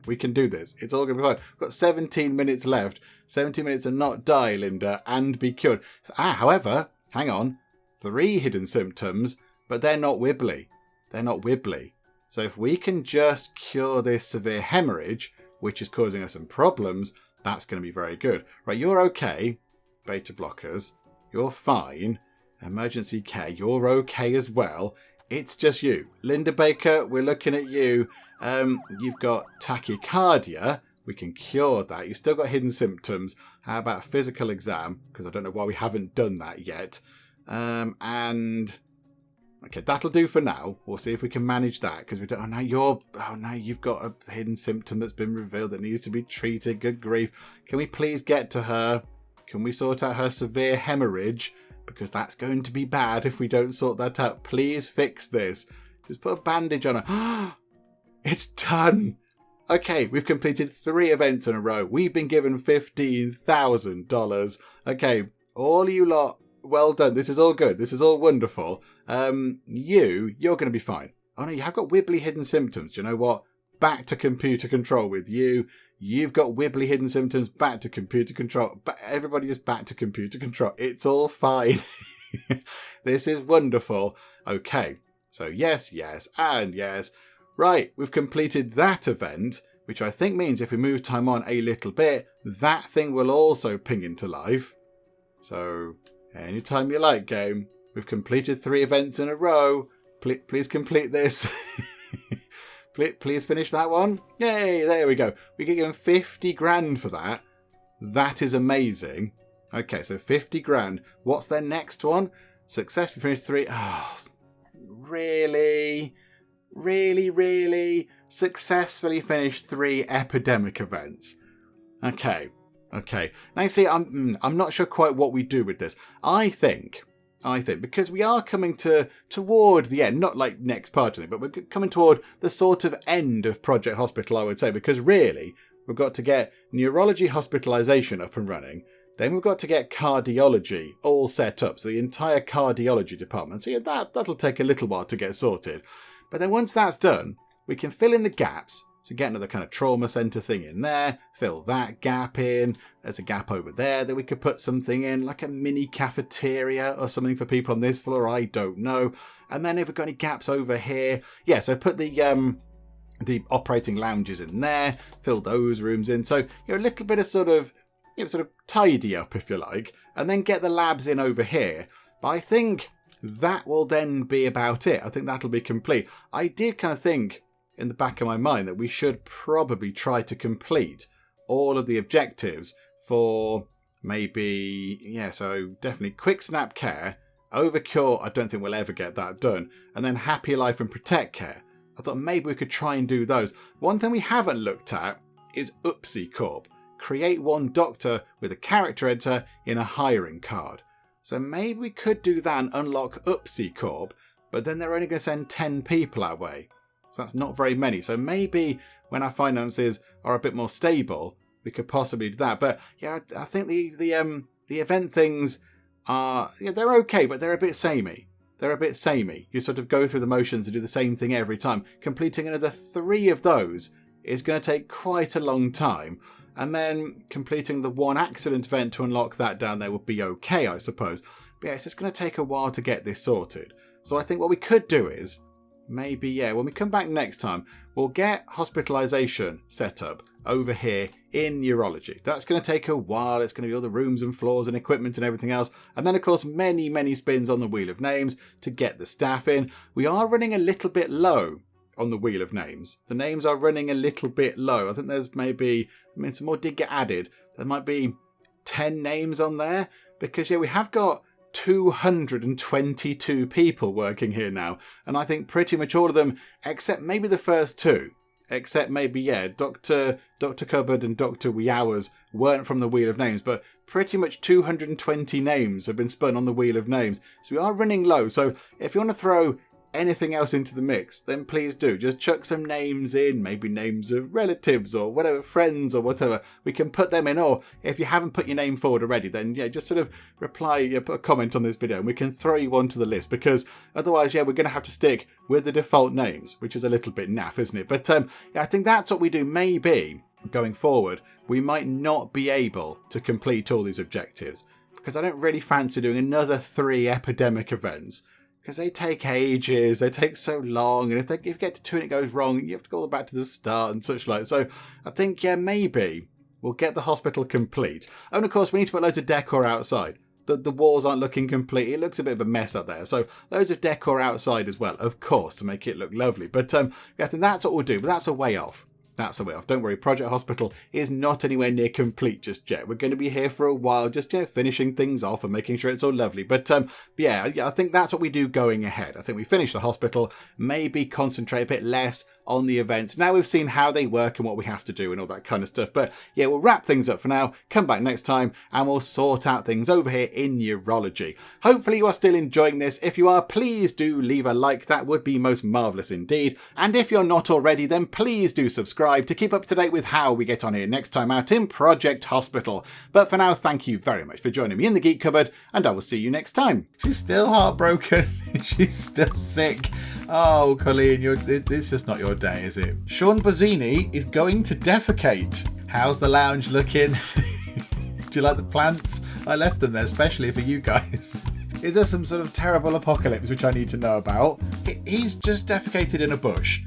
We can do this. It's all going to be fine. We've got 17 minutes left. 17 minutes to not die, Linda, and be cured. However, hang on. 3 hidden symptoms, but they're not wibbly. So if we can just cure this severe hemorrhage, which is causing us some problems, that's going to be very good. Right, you're okay. Beta blockers. You're fine. Emergency care. You're okay as well. It's just you. Linda Baker, we're looking at you. You've got tachycardia. We can cure that. You've still got hidden symptoms. How about a physical exam? Because I don't know why we haven't done that yet. And... Okay, that'll do for now. We'll see if we can manage that because we don't. Now you've got a hidden symptom that's been revealed that needs to be treated. Good grief! Can we please get to her? Can we sort out her severe hemorrhage? Because that's going to be bad if we don't sort that out. Please fix this. Just put a bandage on her. It's done. Okay, we've completed 3 events in a row. We've been given $15,000. Okay, all you lot. Well done. This is all good. This is all wonderful. You're going to be fine. Oh no, you have got wibbly hidden symptoms. Do you know what? Back to computer control with you. You've got wibbly hidden symptoms. Back to computer control. Everybody is back to computer control. It's all fine. This is wonderful. Okay. So yes, and yes. Right. We've completed that event, which I think means if we move time on a little bit, that thing will also ping into life. So... anytime you like, game. We've completed 3 events in a row. Please complete this. Please finish that one. Yay, there we go. We get given 50 grand for that. That is amazing. Okay, so 50 grand. What's their next one? Successfully finished 3. Oh, really? Really? Successfully finished 3 epidemic events. Okay. Now you see, I'm not sure quite what we do with this. I think because we are coming toward the end, not like next part of it, but we're coming toward the sort of end of Project Hospital, I would say, because really we've got to get neurology hospitalization up and running. Then we've got to get cardiology all set up, so the entire cardiology department. So yeah, that'll take a little while to get sorted. But then once that's done, we can fill in the gaps. So get another kind of trauma centre thing in there, fill that gap in. There's a gap over there that we could put something in, like a mini cafeteria or something for people on this floor, I don't know. And then if we've got any gaps over here, yeah, so put the operating lounges in there, fill those rooms in. So, a little bit of sort of tidy up, if you like, and then get the labs in over here. But I think that will then be about it. I think that'll be complete. I did kind of think in the back of my mind that we should probably try to complete all of the objectives for maybe, so definitely quick snap care, overcure, I don't think we'll ever get that done, and then happy life and protect care. I thought maybe we could try and do those. One thing we haven't looked at is Upsi Corp. Create 1 doctor with a character editor in a hiring card. So maybe we could do that and unlock Upsi Corp, but then they're only going to send 10 people our way. So that's not very many. So maybe when our finances are a bit more stable, we could possibly do that. But yeah, I think the event things are, they're okay, but they're a bit samey. they're a bit samey. You sort of go through the motions and do the same thing every time. Completing another 3 of those is going to take quite a long time. And then completing the 1 accident event to unlock that down there would be okay, I suppose. But yeah, it's just going to take a while to get this sorted. So I think what we could do is, maybe, yeah, when we come back next time, we'll get hospitalization set up over here in Neurology. That's going to take a while. It's going to be all the rooms and floors and equipment and everything else. And then, of course, many, many spins on the Wheel of Names to get the staff in. We are running a little bit low on the Wheel of Names. The names are running a little bit low. I think there's maybe, some more did get added. There might be 10 names on there because, yeah, we have got 222 people working here now. And I think pretty much all of them, except maybe the first 2. Except maybe, yeah, Dr. Cupboard and Dr. Wee Hours weren't from the Wheel of Names, but pretty much 220 names have been spun on the Wheel of Names. So we are running low. So if you want to throw anything else into the mix, then please do. Just chuck some names in, maybe names of relatives or whatever, friends or whatever. We can put them in, or if you haven't put your name forward already, then yeah, just sort of reply, put a comment on this video and we can throw you onto the list, because otherwise, yeah, we're going to have to stick with the default names, which is a little bit naff, isn't it? But yeah, I think that's what we do. Maybe going forward, we might not be able to complete all these objectives, because I don't really fancy doing another 3 epidemic events. Because they take ages, they take so long, and if you get to 2 and it goes wrong, you have to go all back to the start and such like. So I think, yeah, maybe we'll get the hospital complete. And of course, we need to put loads of decor outside. The walls aren't looking complete. It looks a bit of a mess up there. So loads of decor outside as well, of course, to make it look lovely. But yeah, I think that's what we'll do, but that's a way off. That's a way off. Don't worry, Project Hospital is not anywhere near complete just yet. We're going to be here for a while, just finishing things off and making sure it's all lovely. But yeah, I think that's what we do going ahead. I think we finish the hospital, maybe concentrate a bit less on the events. Now we've seen how they work and what we have to do and all that kind of stuff. But yeah, we'll wrap things up for now, come back next time, and we'll sort out things over here in Neurology. Hopefully you are still enjoying this. If you are, please do leave a like. That would be most marvellous indeed. And if you're not already, then please do subscribe to keep up to date with how we get on here next time out in Project Hospital. But for now, thank you very much for joining me in the Geek Cupboard, and I will see you next time. She's still heartbroken. She's still sick. Oh, Colleen, it's just not your day, is it? Sean Bozzini is going to defecate. How's the lounge looking? Do you like the plants? I left them there especially for you guys. Is there some sort of terrible apocalypse which I need to know about? He's just defecated in a bush.